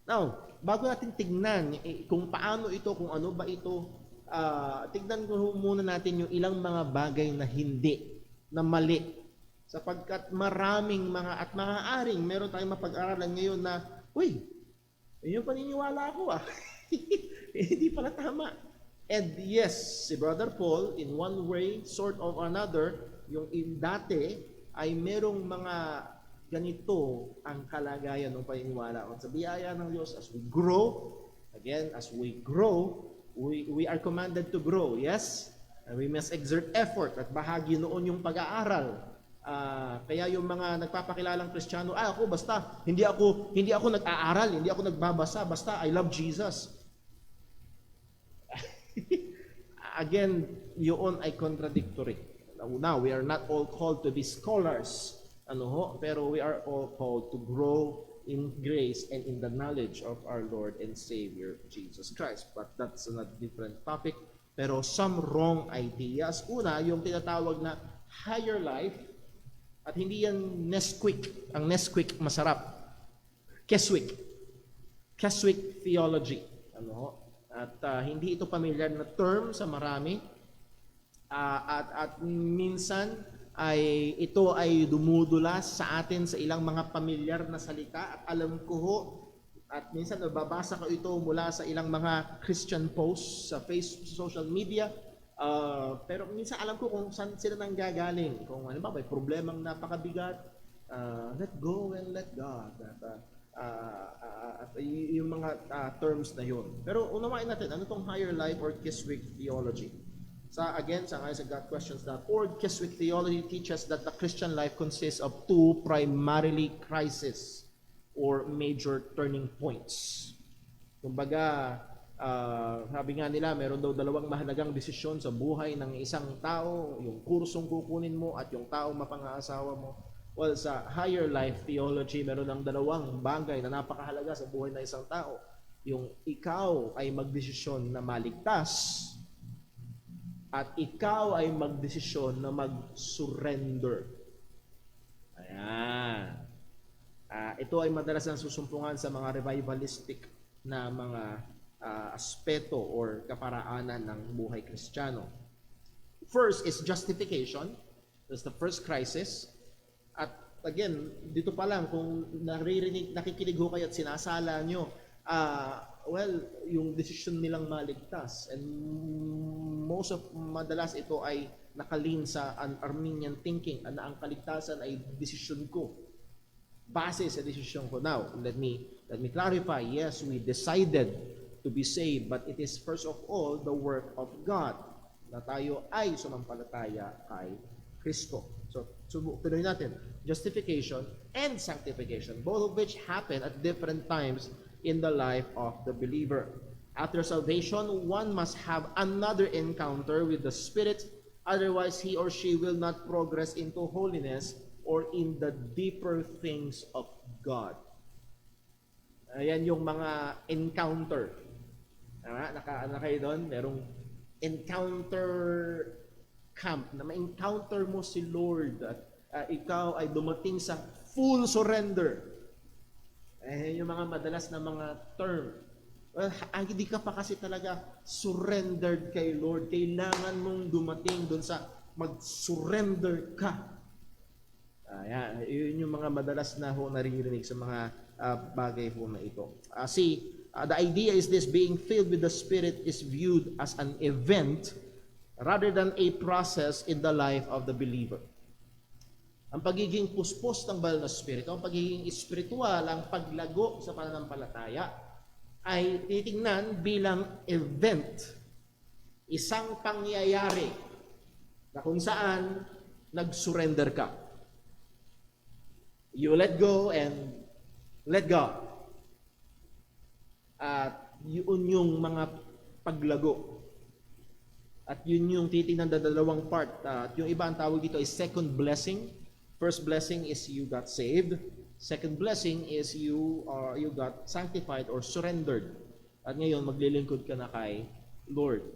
[SPEAKER 1] Now, bago natin tignan kung paano ito, kung ano ba ito, tignan ko muna natin yung ilang mga bagay na hindi, na mali. Sapagkat maraming mga, at maaaring meron tayong mapag-aralan ngayon na, uy, yun yung paniniwala ko hindi pala tama. And yes, si Brother Paul, in one way, sort of another, yung dati ay merong mga ganito ang kalagayan ng paniniwala. At sa biyaya ng Diyos, as we grow, again, as we grow, we are commanded to grow, yes? And we must exert effort at bahagi noon yung pag-aaral. Kaya yung mga nagpapakilalang Kristiyano, ako basta, hindi ako nag-aaral, hindi ako nagbabasa, basta I love Jesus. Again, yun ay contradictory. Now, we are not all called to be scholars, pero we are all called to grow in grace and in the knowledge of our Lord and Savior, Jesus Christ. But that's a different topic. Pero some wrong ideas. Una, yung tinatawag na higher life, at hindi yan Nesquik. Ang Nesquik masarap. Keswick. Keswick theology. At hindi ito pamilyar na term sa marami. At minsan ay ito ay dumudulas sa atin sa ilang mga pamilyar na salita. At alam ko ho, at minsan nababasa ko ito mula sa ilang mga Christian posts sa Facebook, social media. Pero minsan alam ko kung saan sila nanggagaling. Kung ano ba, may problemang napakabigat, let go and let God. At yung mga terms na yun. Pero unawain natin, ano tong higher life or Keswick theology? Again, sa questions.org, Keswick theology teaches that the Christian life consists of two primarily crises or major turning points. Kumbaga, sabi nga nila, meron daw dalawang mahalagang desisyon sa buhay ng isang tao, yung kursong kukunin mo at yung taong mapang-aasawa mo. Well, sa higher life theology, meron ng dalawang bagay na napakahalaga sa buhay ng isang tao. Yung ikaw ay magdesisyon na maligtas at ikaw ay magdesisyon na mag-surrender. Ayan. Ito ay madalas ang susumpungan sa mga revivalistic na mga aspeto or kaparaanan ng buhay Kristiyano. First is justification. That's the first crisis. At again, dito pa lang, kung nakikinig ho kayo at sinasala nyo, yung decision nilang maligtas. And madalas ito ay nakalin sa an Arminian thinking na ang kaligtasan ay decision ko. Base sa decision ko. Now, let me clarify. Yes, we decided to be saved, but it is first of all the work of God na tayo ay sumampalataya kay Kristo. So tuloy natin, justification and sanctification, both of which happen at different times in the life of the believer. After salvation, one must have another encounter with the Spirit, otherwise he or she will not progress into holiness or in the deeper things of God. Ayan yung mga encounter. Naka kayo doon? Merong encounter camp na ma-encounter mo si Lord at ikaw ay dumating sa full surrender. Yung mga madalas na mga term. Well, hindi ka pa kasi talaga surrendered kay Lord. Kailangan mong dumating doon sa mag-surrender ka. Yun yung mga madalas na ho naririnig sa mga bagay ho na ito. The idea is this: being filled with the Spirit is viewed as an event rather than a process in the life of the believer. Ang pagiging puspos ng banal na Espiritu, ang pagiging espiritual, ang paglago sa pananampalataya ay titingnan bilang event, isang pangyayari na kung saan nag-surrender ka. You let go and let God. At yun yung mga paglago. At yun yung titingnan na dalawang part. At yung iba ang tawag dito ay second blessing. First blessing is you got saved. Second blessing is you got sanctified or surrendered. At ngayon, maglilingkod ka na kay Lord.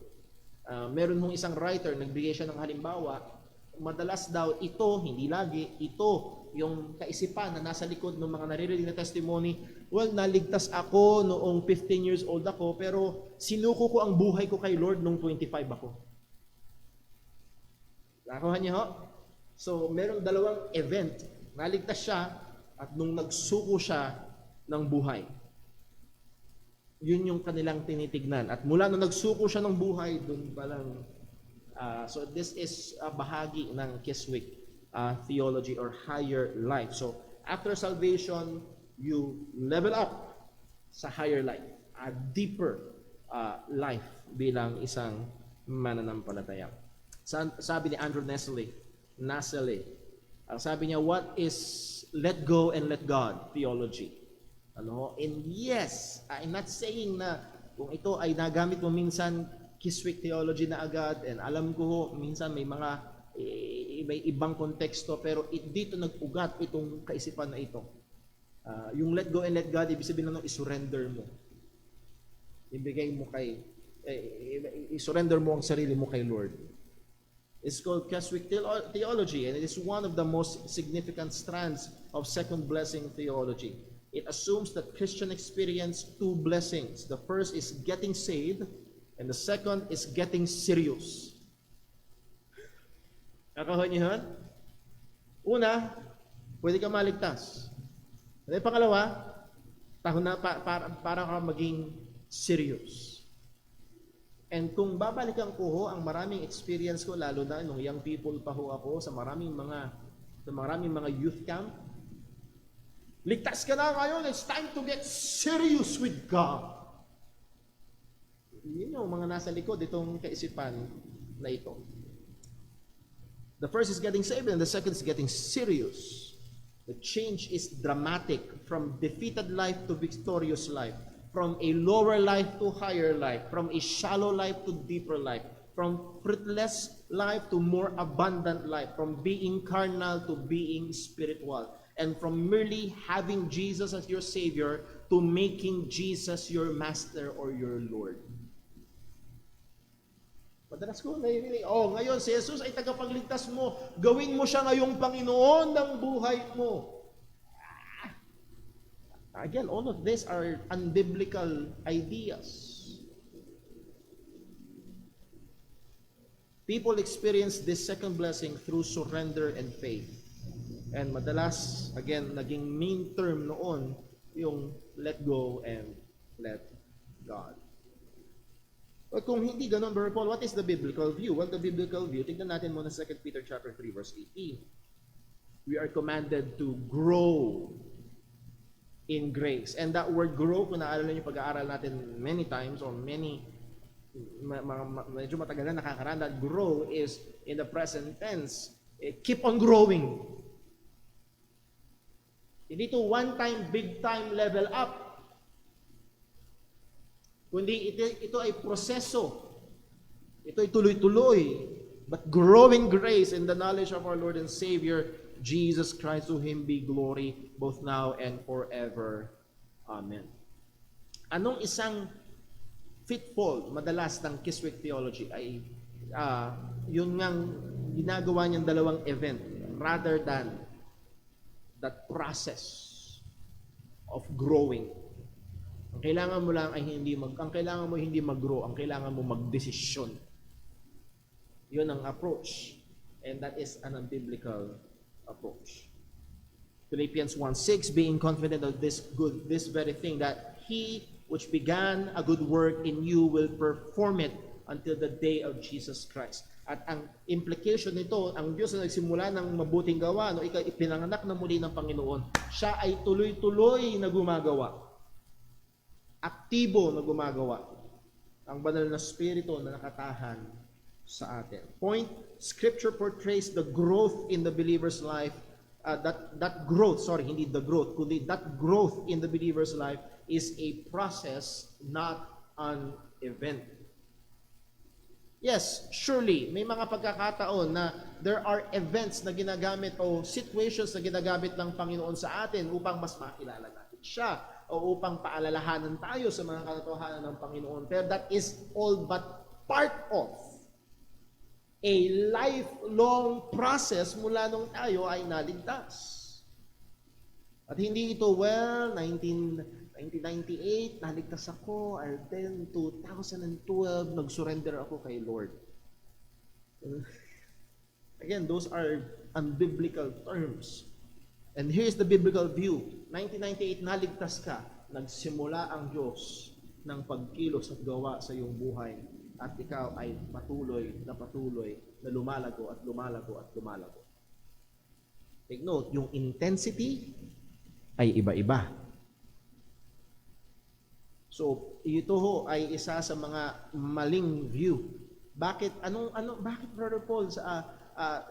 [SPEAKER 1] Meron mong isang writer, nagbigay siya ng halimbawa. Madalas daw ito, hindi lagi, ito yung kaisipan na nasa likod ng mga naririnig na testimony. Well, naligtas ako noong 15 years old ako, pero sinuko ko ang buhay ko kay Lord noong 25 ako. Nakuha niyo ho? So, merong dalawang event. Naligtas siya at nung nagsuko siya ng buhay. Yun yung kanilang tinitignan. At mula nung nagsuko siya ng buhay, dun palang so this is bahagi ng Keswick theology or higher life. So after salvation, you level up sa higher life, a deeper life bilang isang mananampalataya. Sabi ni Andrew Nestle, ang sabi niya, what is let go and let God theology? And yes, I'm not saying na kung ito ay nagamit mo minsan Keswick theology na agad, and alam ko minsan may ibang konteksto, pero dito nag-ugat itong kaisipan na ito. Yung let go and let God, ibig sabihin na i-surrender mo. I-surrender mo ang sarili mo kay Lord. It's called Keswick theology, and it is one of the most significant strands of second blessing theology. it assumes that Christian experience two blessings. The first is getting saved, and the second is getting serious. Nakakuha niyo yun? Una, pwede ka maligtas. At pangalawa, para ka maging serious. And kung babalikan ko ho, ang maraming experience ko, lalo na nung young people pa ho ako, sa maraming mga youth camp, ligtas ka na ngayon, it's time to get serious with God. Yun yung mga nasa likod itong kaisipan na ito. The first is getting saved and the second is getting serious. The change is dramatic from defeated life to victorious life, from a lower life to higher life, from a shallow life to deeper life, from fruitless life to more abundant life, from being carnal to being spiritual, and from merely having Jesus as your Savior to making Jesus your Master or your Lord. Madalas ko narinig, ngayon si Jesus ay tagapagligtas mo. Gawin mo siya ngayong Panginoon ng buhay mo. Again, all of these are unbiblical ideas. People experience this second blessing through surrender and faith. And madalas, again, naging main term noon yung let go and let God. But kung hindi ganun, Brother Paul, what is the biblical view? Well, the biblical view, tignan natin muna 2 Peter chapter 3, verse 18. We are commanded to grow in grace. And that word grow, kung naalala niyo pag-aaral natin many times or medyo matagal na nakakaraan, that grow is in the present tense. Keep on growing. Hindi to one time, big time level up. Kundi ito ay proseso. Ito ay tuloy-tuloy. But growing grace in the knowledge of our Lord and Savior, Jesus Christ, to Him be glory both now and forever. Amen. Anong isang pitfall madalas ng Kiswick theology ay yun ngang ginagawa niyang dalawang event rather than that process of growing. Ang kailangan mo lang ay hindi mag-grow, ang kailangan mo magdesisyon. Yun ang approach. And that is an unbiblical approach. Philippians 1:6, being confident of this very thing, that He which began a good work in you will perform it until the day of Jesus Christ. At ang implication nito, ang Diyos na nagsimula ng mabuting gawa, ikaw ipinanganak na muli ng Panginoon, siya ay tuloy-tuloy na gumagawa. Aktibo na gumagawa. Ang banal na spirito na nakatahan sa atin. Point, Scripture portrays the growth in the believer's life. That growth in the believer's life is a process, not an event. Yes, surely, may mga pagkakataon na there are events na ginagamit o situations na ginagamit ng Panginoon sa atin upang mas makilala natin siya o upang paalalahanan tayo sa mga katotohanan ng Panginoon. Pero that is all but part of a lifelong process mula nung tayo ay naligtas. At hindi ito, 1998, naligtas ako, and then 2012, nag-surrender ako kay Lord. Again, those are unbiblical terms. And here's the biblical view. 1998, naligtas ka, nagsimula ang Diyos ng pagkilos at gawa sa iyong buhay. At ikaw ay patuloy na lumalago at lumalago at lumalago. Take note, yung intensity ay iba-iba. So, ito ho ay isa sa mga maling view. Bakit Brother Paul,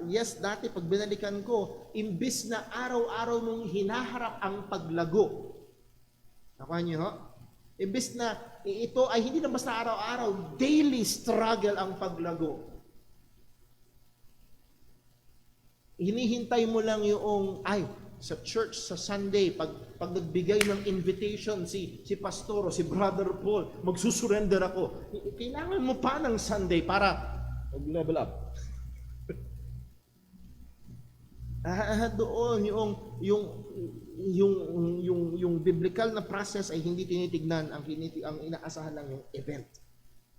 [SPEAKER 1] yes, dati pag binalikan ko, imbis na araw-araw mong hinaharap ang paglago. Nakuha niyo ho? Imbis na ito ay hindi na basta araw-araw, daily struggle ang paglago. Hinihintay mo lang yung, sa church, sa Sunday, pag nagbigay ng invitation si pastor o si Brother Paul, magsusurrender ako. Kailangan mo pa ng Sunday para mag-level up. Doon yung yung biblical na process ay hindi tinitignan, ang inaasahan lang yung event,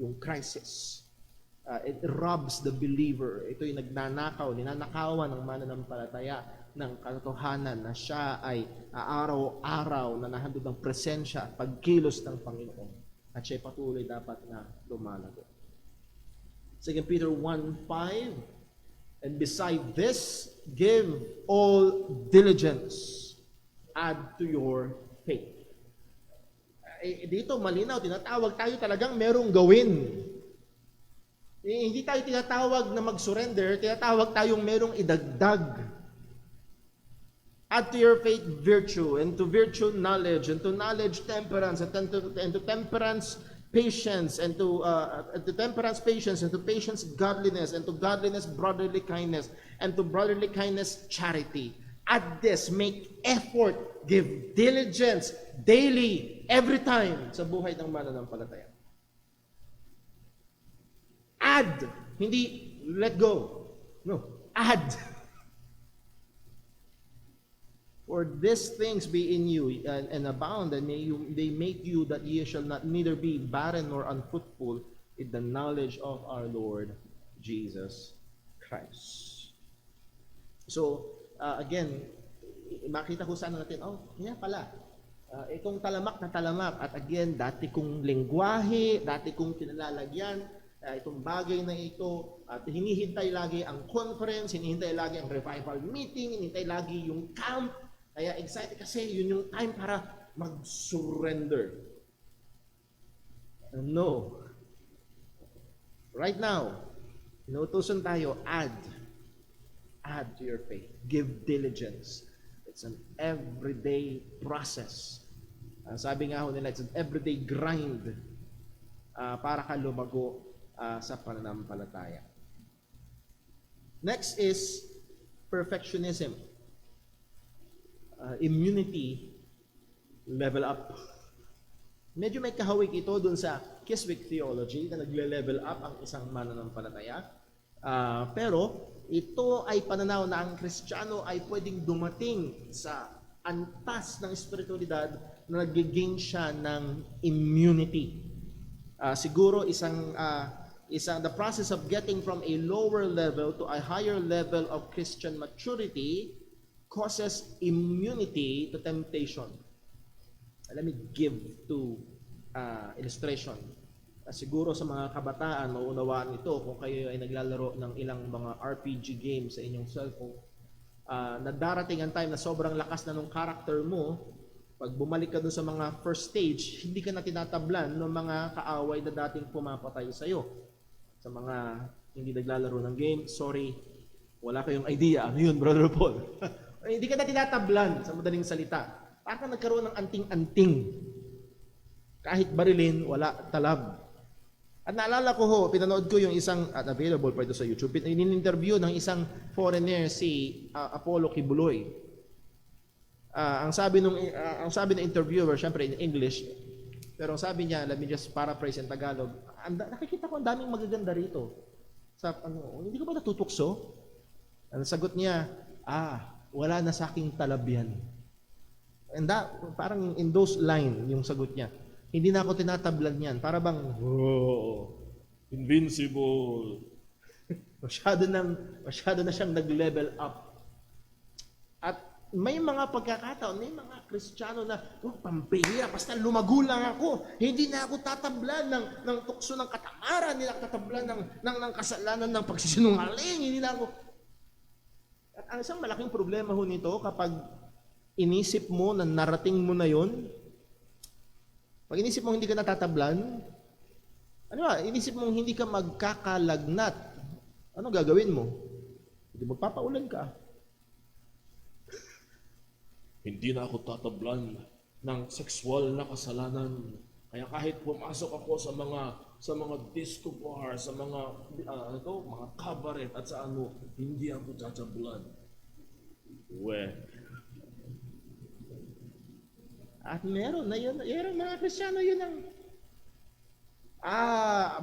[SPEAKER 1] yung crisis. It robs the believer. Ito yung ninanakawan ng mananampalataya ng katotohanan na siya ay araw-araw na nahandog ng presensya at pagkilos ng Panginoon. At siya patuloy dapat na lumalago. 2 Peter 1:5, and beside this, give all diligence, add to your faith. Dito malinaw, tinatawag tayo talagang merong gawin. Hindi tayo tinatawag na mag-surrender, tinatawag tayong merong idagdag. Add to your faith virtue, and to virtue knowledge, and to knowledge temperance, and to temperance patience, and to temperance patience, and to patience godliness, and to godliness brotherly kindness, and to brotherly kindness charity. Add this, make effort, give diligence daily, every time sa buhay ng mananampalataya. Add, hindi let go. No, add. For these things be in you and abound, and they make you that ye shall not neither be barren nor unfruitful in the knowledge of our Lord Jesus Christ. So, again, makita ko sana natin, yan pala. Itong talamak na talamak. At again, dati kong lengguwahe, dati kong kinalalagyan, itong bagay na ito, at hinihintay lagi ang conference, hinihintay lagi ang revival meeting, hinihintay lagi yung camp. Kaya excited kasi yun yung time para mag-surrender. No. Right now, inutusan tayo, add to your faith. Give diligence. It's an everyday process. Sabi nga ho nila, it's an everyday grind para ka lumago sa pananampalataya. Next is perfectionism. Immunity level up. Medyo may kahawig ito dun sa Keswick theology na nagle-level up ang isang mananampalataya. Pero ito ay pananaw na ang Kristiyano ay pwedeng dumating sa antas ng espiritualidad na nag-gain siya ng immunity. Siguro the process of getting from a lower level to a higher level of Christian maturity causes immunity to temptation. Let me give two illustration. Siguro sa mga kabataan, mauunawaan ito kung kayo ay naglalaro ng ilang mga RPG games sa inyong cellphone. Na darating ang time na sobrang lakas na nung character mo, pag bumalik ka dun sa mga first stage, hindi ka na tinatablan ng mga kaaway na dating pumapatay sa'yo. Sa mga hindi naglalaro ng game, sorry, wala kayong idea. Ano yun, Brother Paul? Hindi ka na tinatablan, sa madaling salita. Parang nagkaroon ng anting-anting. Kahit barilin, wala talab. At naalala ko ho, pinanood ko yung isang, at available pa ito sa YouTube, in-interview ng isang foreigner, si Apollo Kibuloy. Ang sabi ng interviewer, syempre in English, pero ang sabi niya, let me just paraphrase in Tagalog, nakikita ko ang daming magaganda rito. Hindi ko ba natutukso? Ang sagot niya, wala na sa aking talab yan. And parang in those line yung sagot niya. Hindi na ako tinatablan yan. Para bang, invincible. masyado na siyang nag-level up. At may mga pagkakataon, may mga Kristiyano na, pampihira, basta lumago lang ako. Hindi na ako tatablan ng tukso ng katamaran, hindi na ako tatablan ng kasalanan ng pagsisinungaling, hindi na ako. At ang isang malaking problema ho nito, kapag inisip mo na narating mo na yon, pag inisip mo hindi ka natatablan, inisip mo hindi ka magkakalagnat, ano gagawin mo? Hindi magpapaulan ka. Hindi na ako tatablan ng sexual na kasalanan. Kaya kahit pumasok ako sa mga disco bar, sa mga cabaret at sa hindi ako tatablan. At meron mga Kristiyano, yun ang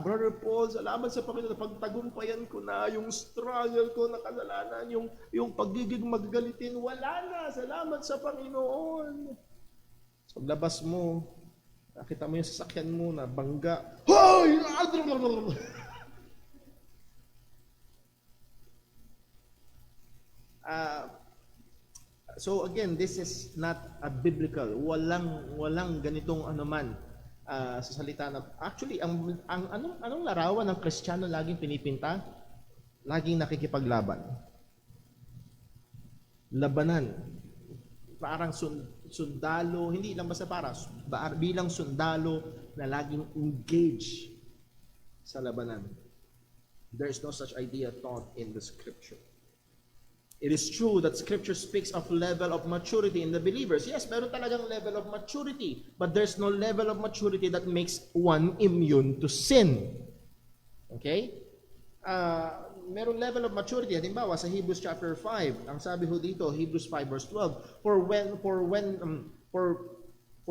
[SPEAKER 1] Brother Paul, salamat sa Panginoon. Pagtagumpayan ko na yung struggle ko na kasalanan, yung pagiging magagalitin, wala na. Salamat sa Panginoon. So, paglabas mo, nakita mo yung sasakyan mo na bangga. Hoy! So again, this is not a biblical. Walang ganitong anuman sa salita na actually ang anong larawan ng Kristiyano laging pinipinta? Laging nakikipaglaban. Labanan. Parang sundalo, hindi lang basta bilang sundalo na laging engaged sa labanan. There is no such idea taught in the scripture. It is true that scripture speaks of level of maturity in the believers. Yes, meron talagang level of maturity, but there's no level of maturity that makes one immune to sin. Okay? Meron level of maturity. Halimbawa, sa Hebrews chapter 5, ang sabi ho dito, Hebrews 5 verse 12, For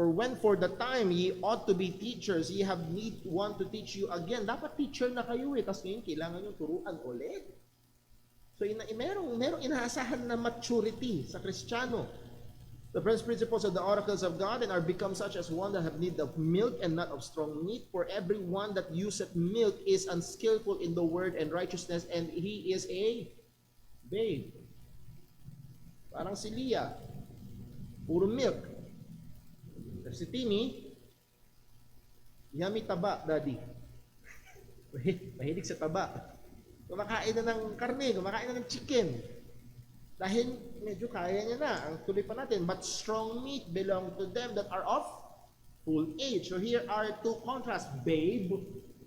[SPEAKER 1] when for the time ye ought to be teachers, ye have need one to teach you again. Dapat teacher na kayo Tapos ngayon, kailangan nyo turuan ulit. So, merong inaasahan na maturity sa Kristiyano. The first principles of the oracles of God and are become such as one that have need of milk and not of strong meat. For every one that useth milk is unskillful in the word and righteousness, and he is a babe. Parang si Leah, puro milk. Pero si Timmy, yummy taba, daddy. Mahilig sa taba. Kumakain na ng karne, kumakain na ng chicken. Dahil medyo kaya niya na. Ang tuloy pa natin, but strong meat belong to them that are of full age. So here are two contrasts. Babe,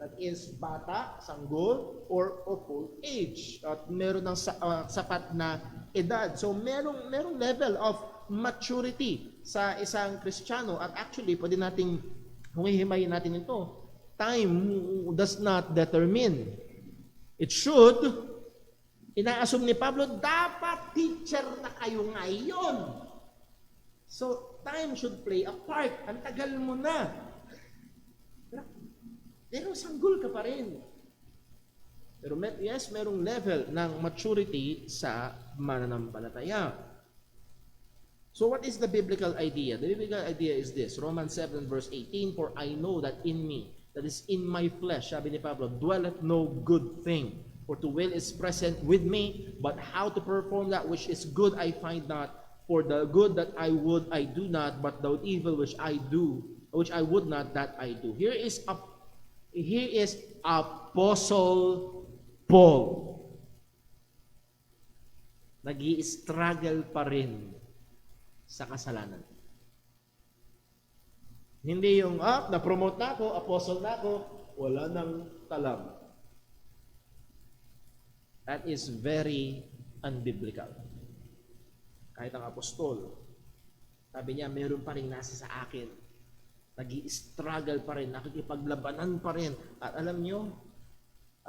[SPEAKER 1] that is bata, sanggol, or full age. At meron ng sapat na edad. So merong level of maturity sa isang Kristiyano. At actually, pwede nating humihimayin natin ito. Time does not determine. It should. Inaassume ni Pablo, dapat teacher na kayo ngayon. So, time should play a part. Ang tagal mo na. Pero sanggol ka pa rin. Pero yes, merong level ng maturity sa mananampalataya. So, what is the biblical idea? The biblical idea is this. Romans 7 verse 18, For I know that in me, that is in my flesh, sabi ni Pablo, dwelleth no good thing. For to will is present with me, but how to perform that which is good I find not. For the good that I would I do not, but the evil which I would not, that I do. Here is Apostle Paul. Nag-i-struggle pa rin sa kasalanan. Hindi yung, na-promote na ako, apostle na ako, wala nang talam. That is very unbiblical. Kahit ang apostol, sabi niya, meron pa rin nasa sa akin. Nag-i-struggle pa rin, nakikipaglabanan pa rin. At alam nyo,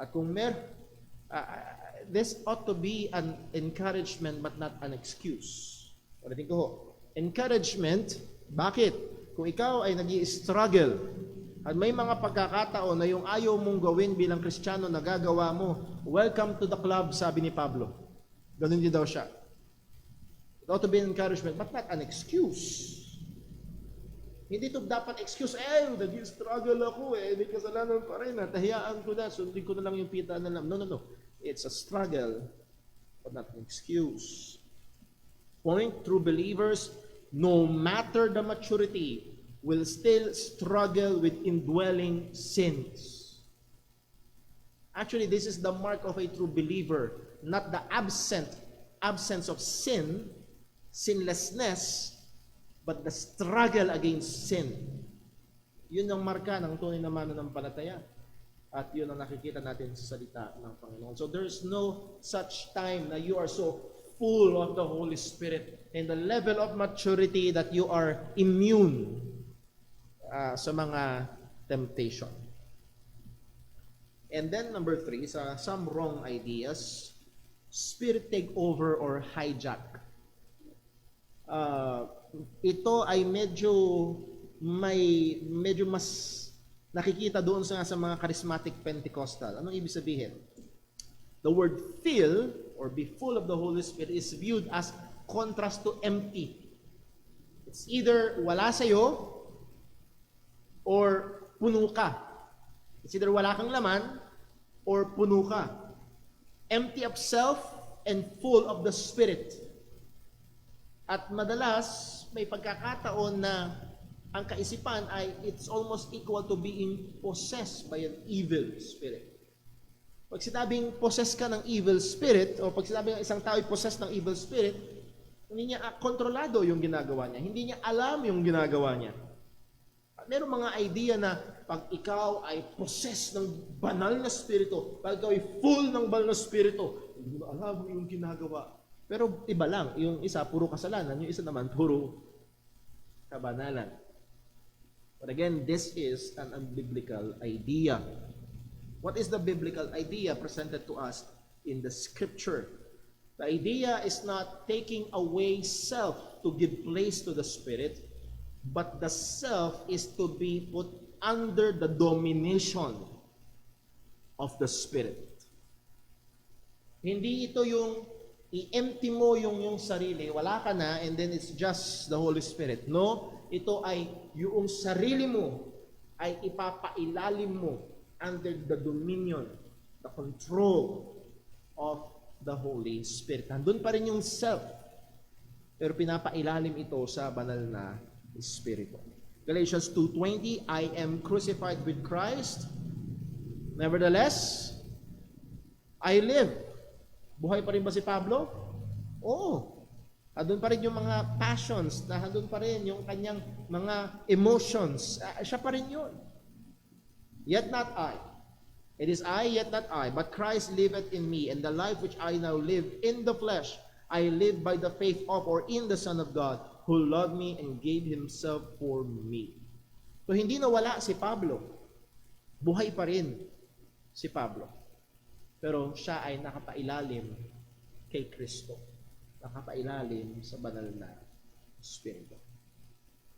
[SPEAKER 1] at kung this ought to be an encouragement but not an excuse. Ulitin ko, encouragement, bakit? Kung ikaw ay nag-i-struggle at may mga pagkakataon na yung ayaw mong gawin bilang Kristiyano na gagawa mo, welcome to the club, sabi ni Pablo. Ganun din daw siya. It ought to be an encouragement, but not an excuse. Hindi ito dapat excuse, nag-i-struggle ako, may kasalanan pa rin, tahiyaan ko na, sundin ko na lang yung pita na lang. No. It's a struggle, but not an excuse. Point, true believers, no matter the maturity, will still struggle with indwelling sins. Actually, this is the mark of a true believer, not the absence of sin, sinlessness, but the struggle against sin. Yun ang marka ng tunay na mananampalataya. At yun ang nakikita natin sa salita ng Panginoon. So there's no such time na you are so full of the Holy Spirit and the level of maturity that you are immune sa mga temptation. And then number 3, some wrong ideas, spirit takeover or hijack. Ito ay medyo mas nakikita doon sa mga charismatic Pentecostal. Anong ibig sabihin? The word fill or be full of the Holy Spirit is viewed as contrast to empty. It's either wala sa'yo or puno ka. It's either wala kang laman or puno ka. Empty of self and full of the Spirit. At madalas, may pagkakataon na ang kaisipan ay it's almost equal to being possessed by an evil spirit. Pag sinabing possess ka ng evil spirit, o pag sinabing isang tao ay possessed ng evil spirit, hindi niya kontrolado yung ginagawa niya. Hindi niya alam yung ginagawa niya. At meron mga idea na pag ikaw ay possessed ng banal na spirito, pag ikaw ay full ng banal na spirito, hindi mo alam yung ginagawa. Pero iba lang, yung isa puro kasalanan, yung isa naman puro kabanalan. But again, this is an unbiblical idea. What is the biblical idea presented to us in the scripture? The idea is not taking away self to give place to the Spirit, but the self is to be put under the domination of the Spirit. Hindi ito yung i-empty mo yung sarili, wala ka na, and then it's just the Holy Spirit. No, ito ay yung sarili mo ay ipapailalim mo under the dominion, the control of the Holy Spirit. Nandun pa rin yung self, pero pinapailalim ito sa banal na Espiritu. Galatians 2:20, I am crucified with Christ, nevertheless, I live. Buhay pa rin ba si Pablo? Oo. Andun pa rin yung mga passions, andun pa rin yung kanyang mga emotions. Siya pa rin yun. Yet not I. It is I, yet not I, but Christ liveth in me, and the life which I now live in the flesh, I live by the faith of or in the Son of God, who loved me and gave Himself for me. So hindi nawala si Pablo. Buhay pa rin si Pablo. Pero siya ay nakapailalim kay Kristo. Nakapailalim sa banal na Espiritu.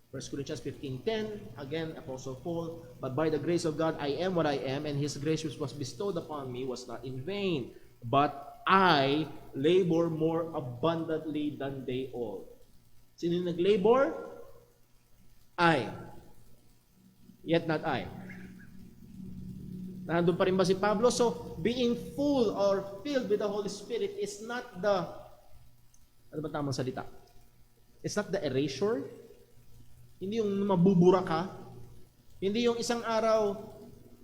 [SPEAKER 1] 1 Corinthians 15:10, again, Apostle Paul, but by the grace of God I am what I am, and His grace which was bestowed upon me was not in vain, but I labor more abundantly than they all. Sino yung nag-labor? I. Yet not I. Nandun pa rin ba si Pablo? So, being full or filled with the Holy Spirit is not the, ano ba tamang salita? It's not the erasure. Hindi yung mabubura ka. Hindi yung isang araw,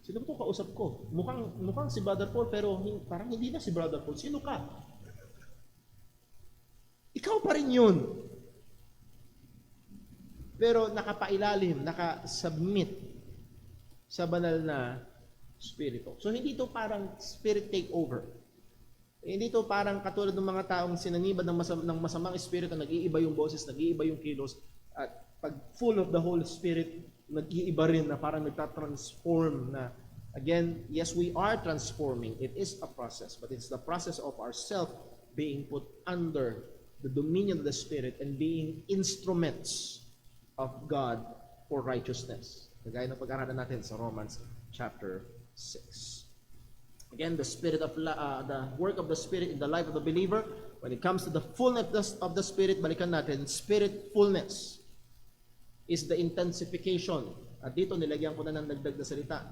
[SPEAKER 1] sino ba ito kausap ko? Mukhang si Brother Paul, pero parang hindi na si Brother Paul. Sino ka? Ikaw pa rin yun. Pero nakapailalim, nakasubmit sa banal na Espiritu. So hindi ito parang spirit takeover. Hindi ito parang katulad ng mga taong sinanibad ng masamang espiritu, nag-iiba yung boses, nag-iiba yung kilos, at pag full of the Holy Spirit, nag-iiba rin na parang nagtatransform na, again, yes, we are transforming. It is a process, but it's the process of ourself being put under the dominion of the Spirit and being instruments of God for righteousness. Kagaya ng pag-aralan natin sa Romans chapter 6. Again, the work of the Spirit in the life of the believer, when it comes to the fullness of the Spirit, balikan natin, Spirit fullness is the intensification. At dito, nilagyan ko na ng dagdag na salita,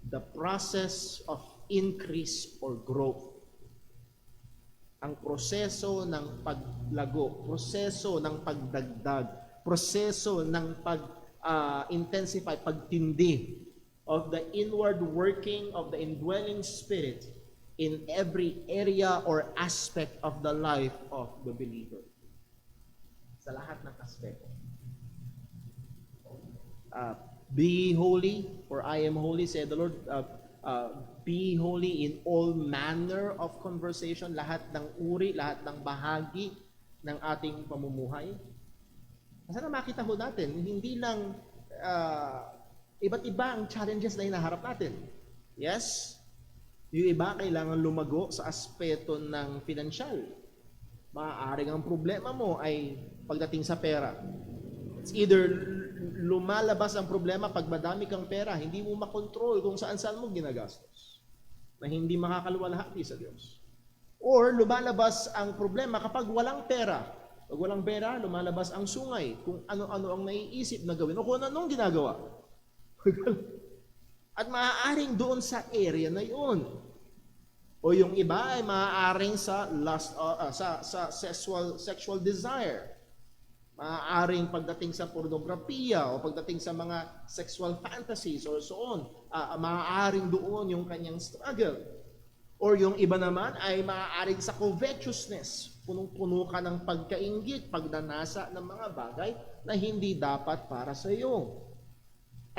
[SPEAKER 1] the process of increase or growth. Ang proseso ng paglago, proseso ng pagdagdag, proseso ng pag-intensify, pagtindi of the inward working of the indwelling Spirit in every area or aspect of the life of the believer. Sa lahat ng aspeto. Be holy, for I am holy, said the Lord. Be holy in all manner of conversation, lahat ng uri, lahat ng bahagi ng ating pamumuhay. Sana makita ho natin, hindi lang iba't iba ang challenges na hinaharap natin. Yes, yung iba kailangan lumago sa aspeto ng pinansyal. Maaaring ang problema mo ay pagdating sa pera. It's either lumalabas ang problema pag madami kang pera, hindi mo makontrol kung saan-saan mo ginagastos na hindi makakaluwalhati sa Diyos. Or lumalabas ang problema kapag walang pera. Pag walang pera, lumalabas ang sungay kung ano-ano ang naiisip na gawin o kung anong ginagawa. At maaaring doon sa area na yun. O yung iba ay maaaring sa lust, sa sexual desire. Maaaring pagdating sa pornografiya o pagdating sa mga sexual fantasies or so on. Maaaring doon yung kanyang struggle. Or yung iba naman ay maaaring sa covetousness. Punong-puno ka ng pagkainggit, pagdanasa ng mga bagay na hindi dapat para sa iyo.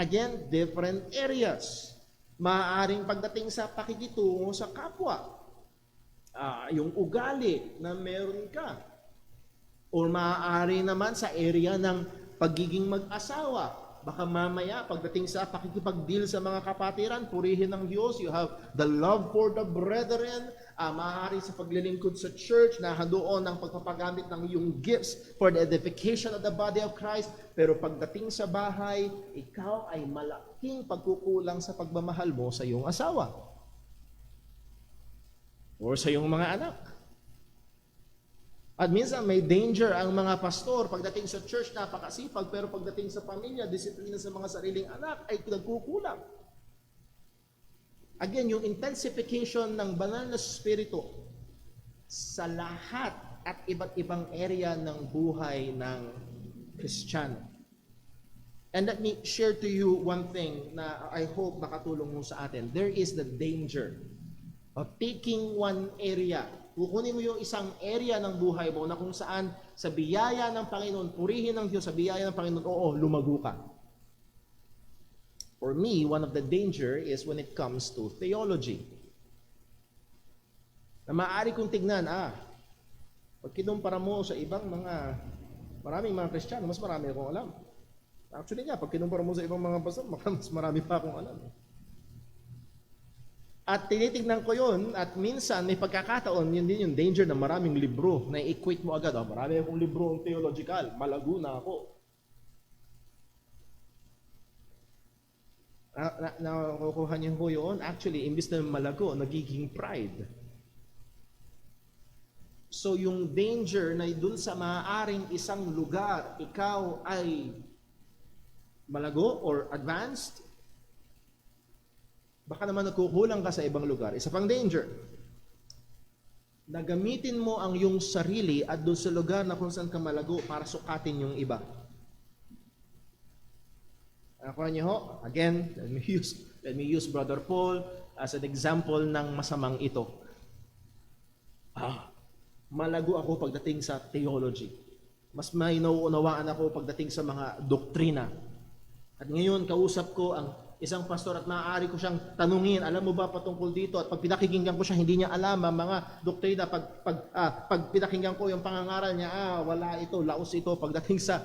[SPEAKER 1] Again, different areas. Maaaring pagdating sa pakikitungo sa kapwa. Yung ugali na meron ka. O maaari naman sa area ng pagiging mag-asawa. Baka mamaya, pagdating sa pakikipag-deal sa mga kapatiran, purihin ng Diyos, you have the love for the brethren, maaari sa paglilingkod sa church, na doon ang pagpapagamit ng iyong gifts for the edification of the body of Christ, pero pagdating sa bahay, ikaw ay malaking pagkukulang sa pagmamahal mo sa iyong asawa or sa iyong mga anak. At minsan may danger ang mga pastor pagdating sa church, napakasipag, pero pagdating sa pamilya, disiplina sa mga sariling anak ay nagkukulang. Again, yung intensification ng banal na spirito sa lahat at iba't ibang area ng buhay ng Kristiyano. And let me share to you one thing na I hope makatulong mo sa atin. There is the danger of taking one area. Kukunin mo yung isang area ng buhay mo na kung saan sa biyaya ng Panginoon, purihin ng Diyos, sa biyaya ng Panginoon, oo, lumago ka. For me, one of the danger is when it comes to theology. Na maaari kong tignan, pag kinumpara mo sa ibang maraming mga Kristiyano, mas marami akong alam. Actually nga, pag kinumpara mo sa ibang mga pastor, mas marami pa akong alam. At tinitignan ko yun, at minsan may pagkakataon, yun din yung danger na maraming libro, na i-equate mo agad, marami akong libro theological, malago na ako. Nakukuha niyo po yun, actually, imbis na malago, nagiging pride. So yung danger na dun sa maaaring isang lugar, ikaw ay malago or advanced, baka naman nagkukulang ka sa ibang lugar. Isa pang danger, na gamitin mo ang iyong sarili at doon sa lugar na kung saan ka malago para sukatin yung iba. Nakuha niyo ho? Again, let me use Brother Paul as an example ng masamang ito. Malago ako pagdating sa theology. Mas may nauunawaan ako pagdating sa mga doktrina. At ngayon, kausap ko ang isang pastor at maaari ko siyang tanungin, alam mo ba patungkol dito? At pag pinakikinggan ko siya, hindi niya alam ang mga doktrina. Pag pinakinggan ko yung pangangaral niya, wala ito, laos ito. Pagdating sa,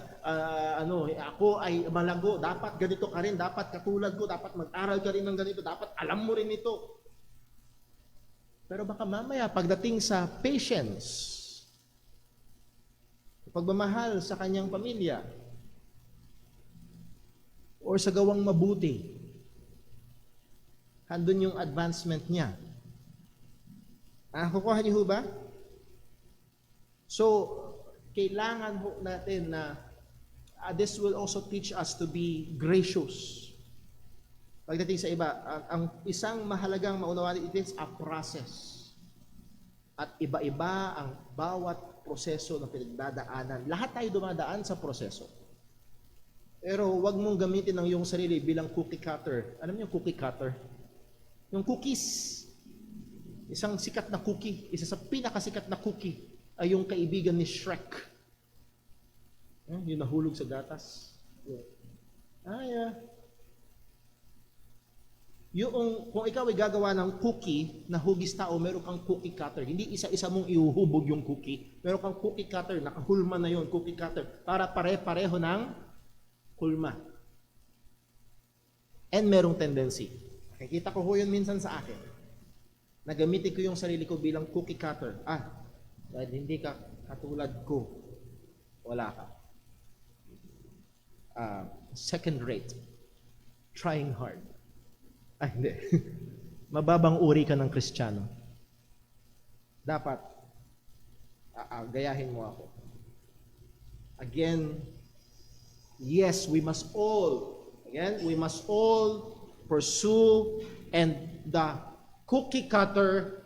[SPEAKER 1] ako ay malago, dapat ganito ka rin, dapat katulad ko, dapat mag-aral ka rin ng ganito, dapat alam mo rin ito. Pero baka mamaya, pagdating sa patience, pagmamahal sa kanyang pamilya, or sa gawang mabuti, handun yung advancement niya. Kukuha niyo ba? So, kailangan natin na this will also teach us to be gracious. Pagdating sa iba, ang isang mahalagang maunawaan, it is a process. At iba-iba ang bawat proseso na pinagdadaanan. Lahat tayo dumadaan sa proseso. Pero wag mong gamitin ang iyong sarili bilang cookie cutter. Alam niyo yung cookie cutter? Yung cookies. Isang sikat na cookie, isa sa pinakasikat na cookie ay yung kaibigan ni Shrek. Yung nahulog sa gatas. Kung ikaw ay gagawa ng cookie na hugis tao, meron kang cookie cutter. Hindi isa-isa mong ihuhubog yung cookie. Meron kang cookie cutter, nakahulma na yon, cookie cutter, para pare-pareho ng hulma. And merong tendency. Nakikita ko yun minsan sa akin. Nagamitin ko yung sarili ko bilang cookie cutter. Dahil hindi ka katulad ko, wala ka. second rate, trying hard. Ay, hindi. Mababang uri ka ng Kristiyano. Dapat, gayahin mo ako. Again, yes, we must all pursue, and the cookie cutter,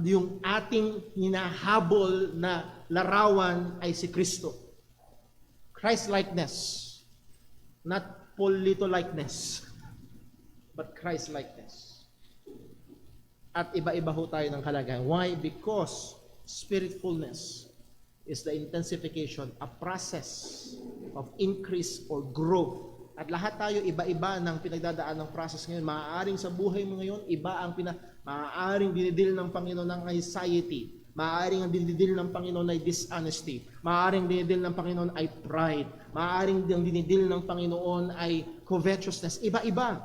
[SPEAKER 1] yung ating hinahabol na larawan ay si Kristo. Christ-likeness, not Paulito-likeness, but Christ-likeness. At iba-iba ho tayo ng kalagayan. Why? Because spiritfulness is the intensification, a process of increase or growth. At lahat tayo iba-iba ng pinagdadaan ng process ngayon. Maaaring sa buhay mo ngayon, iba ang maaaring dinidil ng Panginoon ng anxiety. Maaaring ang dinidil ng Panginoon ay dishonesty. Maaaring dinidil ng Panginoon ay pride. Maaaring ang dinidil ng Panginoon ay covetousness. Iba-iba.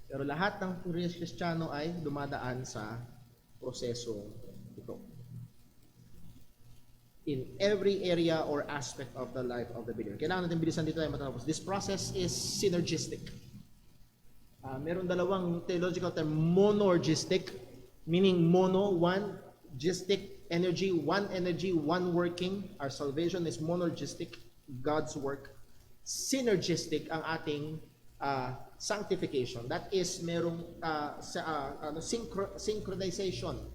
[SPEAKER 1] Pero lahat ng Kristiyano ay dumadaan sa proseso ito. In every area or aspect of the life of the believer. Kailangan natin bilisan dito tayo matapos. This process is synergistic. Meron dalawang theological term, monergistic, meaning mono, one, gistic, energy, one working. Our salvation is monergistic, God's work. Synergistic ang ating sanctification. That is merong synchronization,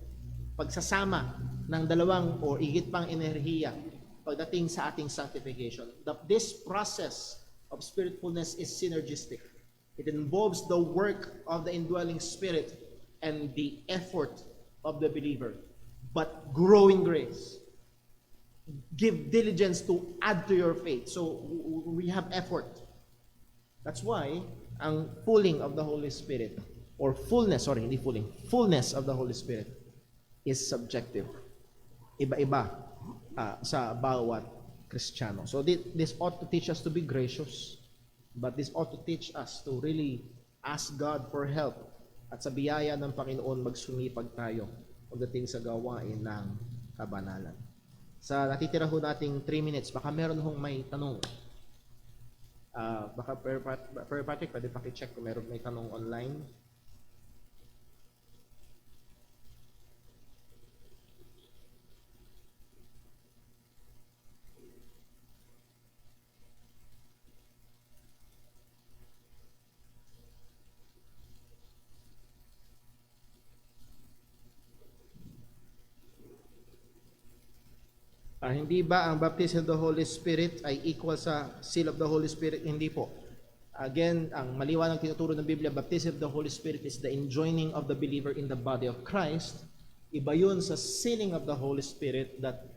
[SPEAKER 1] pagsasama ng dalawang o higit pang enerhiya pagdating sa ating sanctification. This process of spiritfulness is synergistic. It involves the work of the indwelling spirit and the effort of the believer. But growing grace. Give diligence to add to your faith. So we have effort. That's why ang fullness of the Holy Spirit, or fullness of the Holy Spirit is subjective. Iba-iba sa bawat Kristiyano. So this ought to teach us to be gracious, but this ought to teach us to really ask God for help, at sa biyaya ng Panginoon magsumipag tayo pagdating sa gawain ng kabanalan. Sa natitira ho nating 3 minutes, baka meron hong may tanong. Baka Per Patrick, pwede paki-check kung meron may tanong online. Hindi ba ang baptism of the Holy Spirit ay equal sa seal of the Holy Spirit? Hindi po. Again, ang maliwanag tinuturo ng Biblia, baptism of the Holy Spirit is the enjoining of the believer in the body of Christ. Iba yun sa sealing of the Holy Spirit, that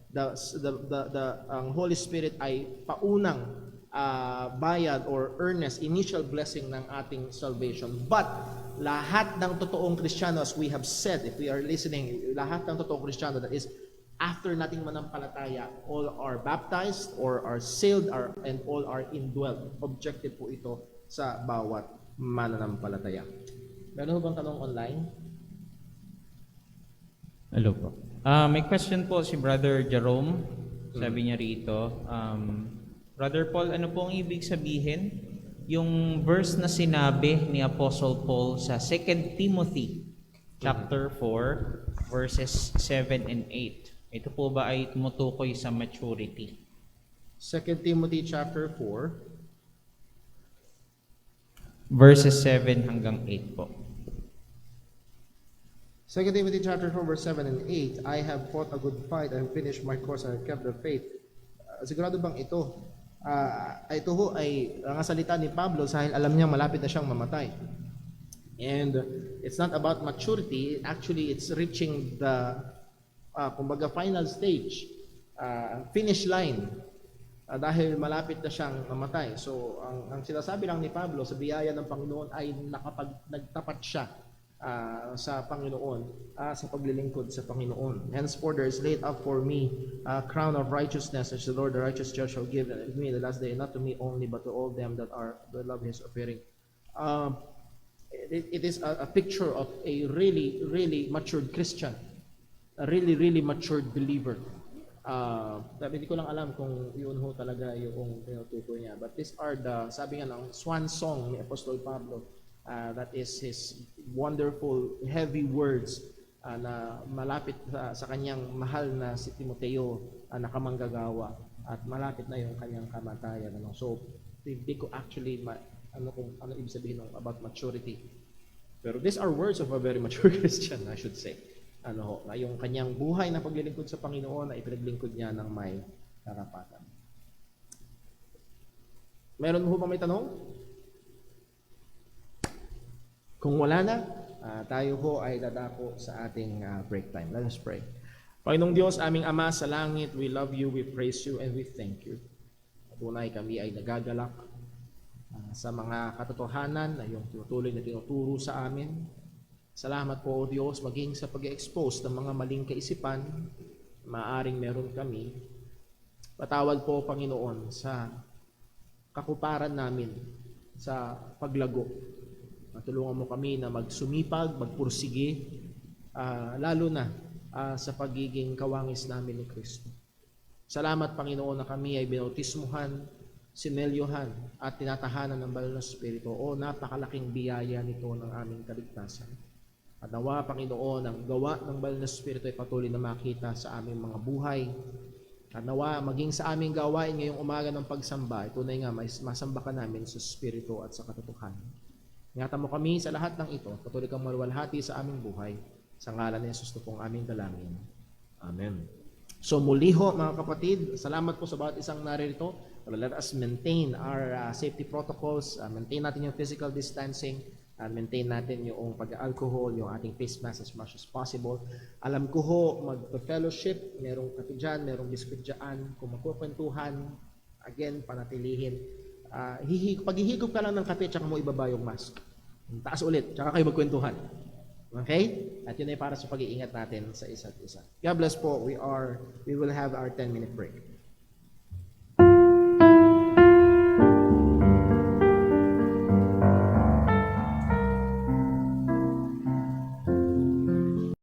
[SPEAKER 1] ang Holy Spirit ay paunang bayad or earnest, initial blessing ng ating salvation. But lahat ng totoong Kristiyano, as we have said, if we are listening, lahat ng totoong Kristiyano, that is, after nating manampalataya, all are baptized or are sealed and all are indwelled. Objective po ito sa bawat mananampalataya. Meron bang tanong online?
[SPEAKER 3] Hello po. May question po si Brother Jerome. Sabi niya rito, Brother Paul, ano po ang ibig sabihin? Yung verse na sinabi ni Apostle Paul sa 2 Timothy chapter 4, verses 7 and 8. Ito po ba ay tumutukoy sa maturity?
[SPEAKER 1] 2 Timothy chapter 4,
[SPEAKER 3] verses 7 hanggang 8 po.
[SPEAKER 1] 2 Timothy chapter 4, verse 7 and 8, I have fought a good fight, I have finished my course, I have kept the faith. Sigurado bang ito? Ito ho ay ang salita ni Pablo dahil alam niya malapit na siyang mamatay. And it's not about maturity, actually it's reaching the kumbaga final stage, finish line, dahil malapit na siyang mamatay. So ang sinasabi lang ni Pablo sa biyaya ng Panginoon ay nagtapat siya sa Panginoon, sa paglilingkod sa Panginoon. Henceforth there is laid up for me a crown of righteousness, which the Lord the righteous judge shall give me the last day, not to me only but to all them that love his appearing. It is a picture of a really matured Christian, a really matured believer. Sabi, hindi ko lang alam kung yun ho talaga yung tinutukoy niya. But these are the, sabi nga ng swan song ni Apostol Pablo, that is his wonderful, heavy words na malapit sa kanyang mahal na si Timoteo na kamanggagawa at malapit na yung kanyang kamatayan. Ano? So, hindi ko actually ano ibig sabihin ng about maturity. Pero these are words of a very mature Christian, I should say. Na yung kanyang buhay na paglilingkod sa Panginoon ay pinaglingkod niya ng may karapatan. Meron mo ba may tanong? Kung wala na, tayo ho ay dadako sa ating break time. Let us pray. Panginoong Diyos, aming Ama sa langit, we love you, we praise you, and we thank you. Tunay kami ay nagagalak sa mga katotohanan na yung tuloy na tinuturo sa amin. Salamat po, O Diyos, maging sa pag-expose ng mga maling kaisipan, maaring meron kami. Patawad po, Panginoon, sa kakuparan namin sa paglago. Tulungan mo kami na magsumipag, magpursige, lalo na sa pagiging kawangis namin ni Kristo. Salamat, Panginoon, na kami ay binautismuhan, sinelyohan, at tinatahanan ng banal na Espiritu. O napakalaking biyaya nito ng aming kaligtasan. At nawa, Panginoon, ang gawa ng banal na Espiritu ay patuloy na makita sa aming mga buhay. At nawa, maging sa aming gawain ngayong umaga ng pagsamba, tunay nga, masamba ka namin sa Espiritu at sa katotohanan. Ingatan mo kami sa lahat ng ito. Patuloy kang maluwalhati sa aming buhay. Sa ngalan ni Jesus pong aming dalangin. Amen. So muli ho, mga kapatid, salamat po sa bawat isang naririto. Let us maintain our safety protocols. Maintain natin yung physical distancing. Maintain natin yung pag-alcohol, yung ating face mask as much as possible. Alam ko ho, mag-fellowship, merong kape dyan, merong biscuit dyan. Kung magkukwentuhan, again, panatilihin. Paghihigop ka lang ng kape, tsaka mo ibaba yung mask. Taas ulit, tsaka kayo magkwentuhan. Okay? At yun ay para sa pag-iingat natin sa isa't isa. God bless po. We will have our 10-minute break.